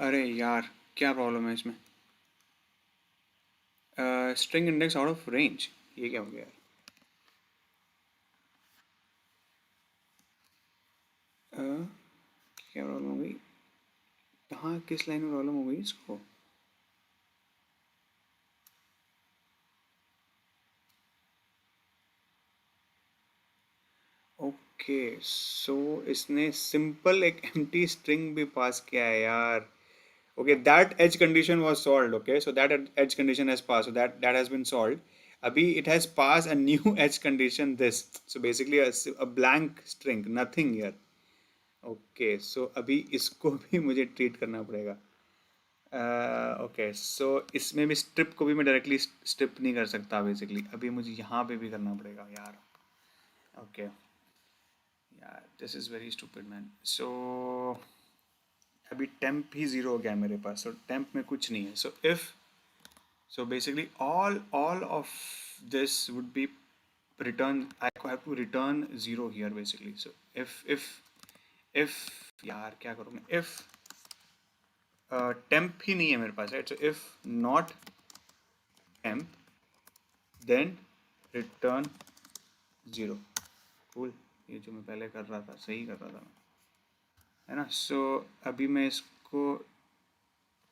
अरे यार क्या प्रॉब्लम है इसमें? String index out of range, ये क्या हो गया यार? क्या प्रॉब्लम हो गई? कहाँ किस लाइन में प्रॉब्लम हो गई इसको? ओके सो इसने सिंपल एक एम्प्टी स्ट्रिंग भी पास किया है यार. Okay, that edge condition was solved. Okay, so that edge condition has passed. So that has been solved. Abhi it has passed a new edge condition. This so basically a blank string, nothing here. Okay, so अभी इसको भी मुझे treat करना पड़ेगा. Okay, so इसमें भी strip को भी मैं directly strip नहीं कर सकता basically. अभी मुझे यहाँ पे भी करना पड़ेगा यार. Okay, yeah, this is very stupid man. So अभी temp ही 0 हो गया मेरे पास. So temp में कुछ नहीं है. So if so basically all of this would be return. I have to return 0 here basically. So if यार क्या करूँ मैं? If temp ही नहीं है मेरे पास, right? So if not temp then return 0. cool, ये जो मैं पहले कर रहा था सही कर रहा था मैं, है ना? सो अभी मैं इसको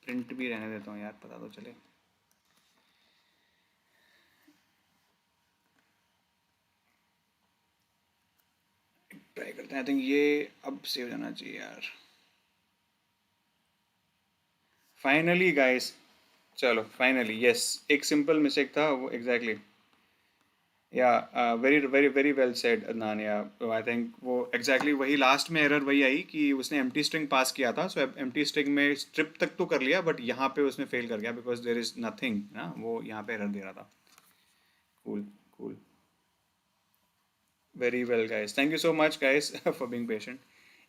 प्रिंट भी रहने देता हूँ यार, पता तो चले. ट्राई करते हैं. आई थिंक ये अब सेव हो जाना चाहिए यार. फाइनली गाइस, चलो फाइनली यस, एक सिंपल मिस्टेक था वो exactly. Very well said Adnan. I think वो एग्जैक्टली वही लास्ट में एरर वही आई कि उसने एम्प्टी स्ट्रिंग पास किया था. सो एम्प्टी स्ट्रिंग में स्ट्रिप तक तो कर लिया बट यहाँ पे उसने फेल कर गया बिकॉज देयर इज नथिंग ना, वो यहाँ पे एरर दे रहा था. Cool cool, very well guys, thank you so much guys for being patient.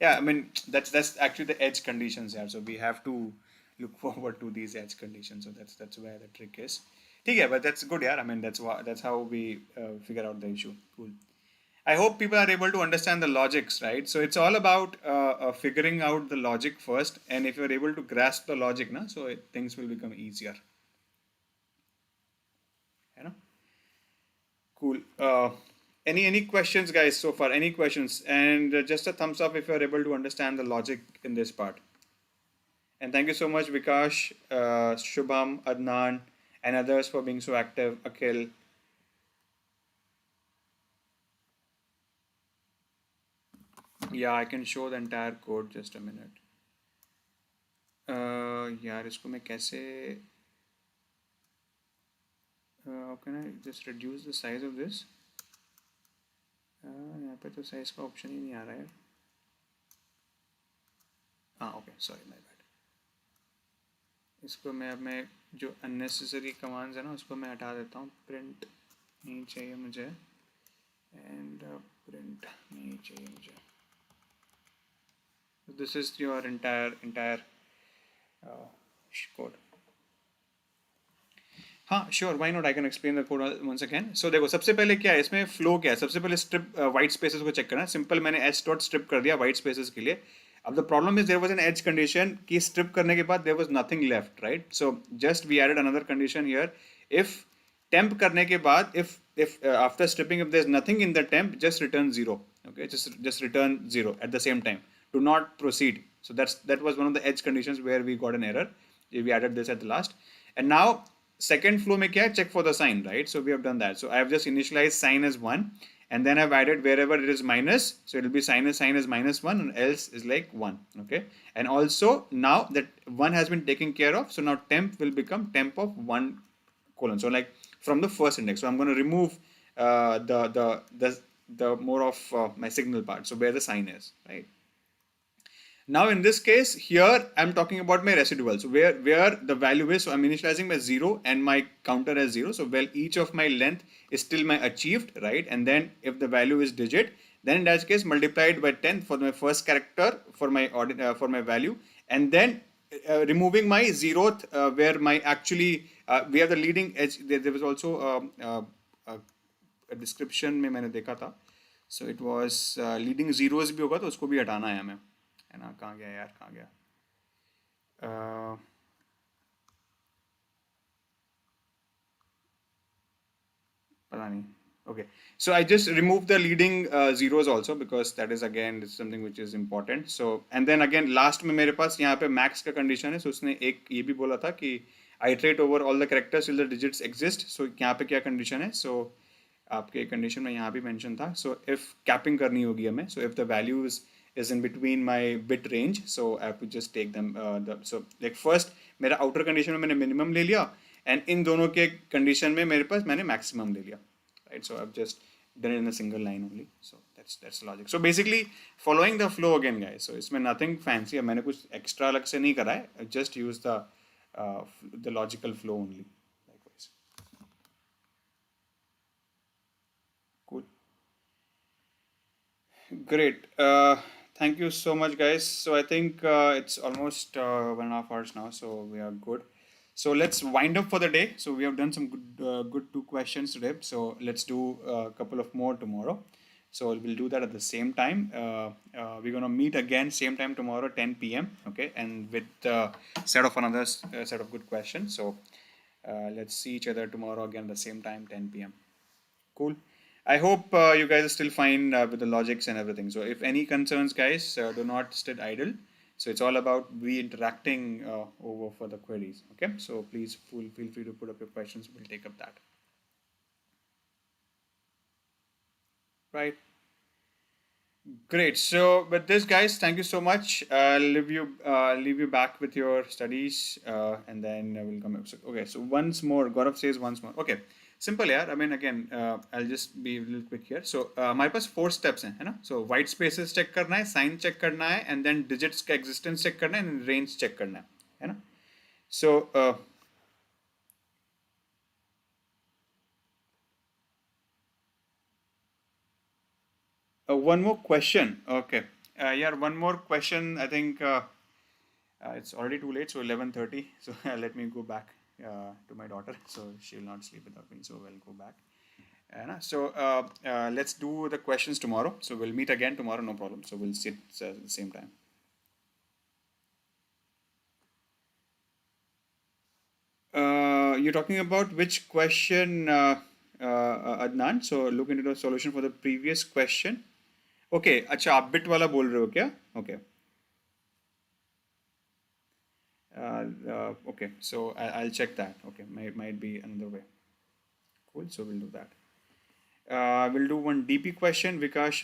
Yeah, I mean that's actually the edge conditions. Yeah, so we have to look forward to these edge conditions. So that's where the trick is. Okay, but that's good. Yeah, I mean that's how we figure out the issue. Cool. I hope people are able to understand the logics, right? So it's all about figuring out the logic first, and if you're able to grasp the logic, na, so things will become easier. You know? Cool. Any questions guys so far? Any questions? And just a thumbs up if you're able to understand the logic in this part. And thank you so much Vikash, Shubham, Adnan and others for being so active. Akhil. Yeah, I can show the entire code. Just a minute. यार इसको मैं कैसे how can I just reduce the size of this? यहाँ पे तो size का option ही नहीं आ रहा है. हाँ ओके, सॉरी माय बैड. इसको मैं अब मैं जो अननेसेसरी कमांड्स है ना उसको मैं हटा देता हूँ. प्रिंट नहीं चाहिए मुझे एंड प्रिंट नहीं चाहिए मुझे. This is your entire code. हाँ sure, why not, I can explain the code once again. So देखो सबसे पहले क्या है इसमें फ्लो क्या है. सबसे पहले स्ट्रिप वाइट स्पेसेस को चेक करना. सिंपल मैंने एच डॉट स्ट्रिप कर दिया वाइट स्पेसेस के लिए. अब the problem is there was an edge condition कि स्ट्रिप करने के बाद there was nothing left, right? So just we added another condition here. If temp करने के बाद if after stripping if there is nothing in the temp, just return 0. okay, just return 0 at the same time. Do not proceed. So that was one of the edge conditions where we got an error. We added this at the last. And now second flow में क्या है, check for the sign, right? So we have done that. So I have just initialized sign as 1 and then I've added wherever it is minus, so it will be sign is -1 and else is like 1. Okay, and also now that 1 has been taken care of, so now temp will become temp of 1 colon. So like from the first index, so I'm going to remove the more of my signal part, so where the sign is, right? Now in this case here I'm talking about my residual, so where the value is, so I'm initializing my 0 and my counter as 0, so well each of my length is still my achieved, right? And then if the value is digit, then in that case multiplied by 10 for my first character for my value, and then removing my zeroth where my actually we have the leading edge. There was also a description में मैंने देखा था, so it was leading zeros भी होगा तो उसको भी हटाना है हमें, है ना? कहाँ गया यार, कहाँ गया? पता नहीं. Okay, so I just removed the leading zeros also because that is again something which is important. So and then again last में मेरे पास यहाँ पे max का condition है, so उसने एक ये भी बोला था कि iterate over all the characters till the digits exist. So यहाँ पे क्या condition है? So आपके condition में यहाँ भी mention था. So if capping करनी होगी हमें, so if the values is in between my bit range, so I have to just take them so like first मेरा outer condition में मैंने minimum ले लिया and इन दोनों के condition में मेरे पास मैंने maximum ले लिया, right? So I've just done it in a single line only, so that's the logic. So basically following the flow again guys, so इसमें nothing fancy है, मैंने कुछ extra अलग से नहीं करा है, I just use the logical flow only. Likewise. Cool. Great. Thank you so much guys. So I think it's almost 1.5 hours now, so we are good. So let's wind up for the day. So we have done some good 2 questions today. So let's do a couple of more tomorrow. So we'll do that at the same time. We're gonna meet again same time tomorrow 10 p.m. Okay, and with set of another set of good questions. So let's see each other tomorrow again at the same time 10 p.m. Cool. I hope you guys are still fine with the logics and everything. So if any concerns, guys, do not sit idle. So it's all about we interacting over for the queries. Okay. So please feel free to put up your questions. We'll take up that. Right. Great. So with this, guys, thank you so much. I'll leave you back with your studies, and then we'll come up. So, okay. So once more, Gaurav says once more. Okay. Simple, yeah. I mean, again, I'll just be a little quick here. So हमारे पास 4 steps हैं, है ना? So white spaces check करना है, sign check करना है, and then digits का existence check करना है, and range check करना है ना? So one more question. Okay. Yeah, one more question. I think it's already too late. So 11:30. So let me go back to my daughter. So she'll not sleep without me. So we'll go back. So let's do the questions tomorrow. So we'll meet again tomorrow. No problem. So we'll sit at the same time. You're talking about which question, Adnan? So look into the solution for the previous question. Okay, अच्छा आप bit वाला बोल रहे हो क्या? Okay. Okay, so I'll check that. Okay, might be another way. Cool, so we'll do that. We'll do one DP question, Vikash.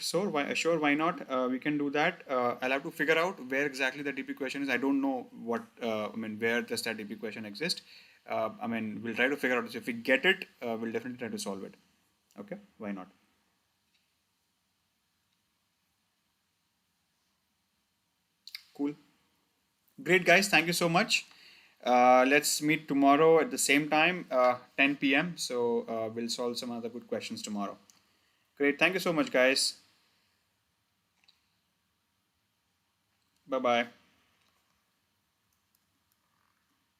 Sure, why not? We can do that. I'll have to figure out where exactly the DP question is. I don't know what, where does that DP question exist. We'll try to figure out. So if we get it, we'll definitely try to solve it. Okay, why not? Cool. Great, guys. Thank you so much. Let's meet tomorrow at the same time, 10 p.m. So we'll solve some other good questions tomorrow. Great. Thank you so much, guys. Bye-bye.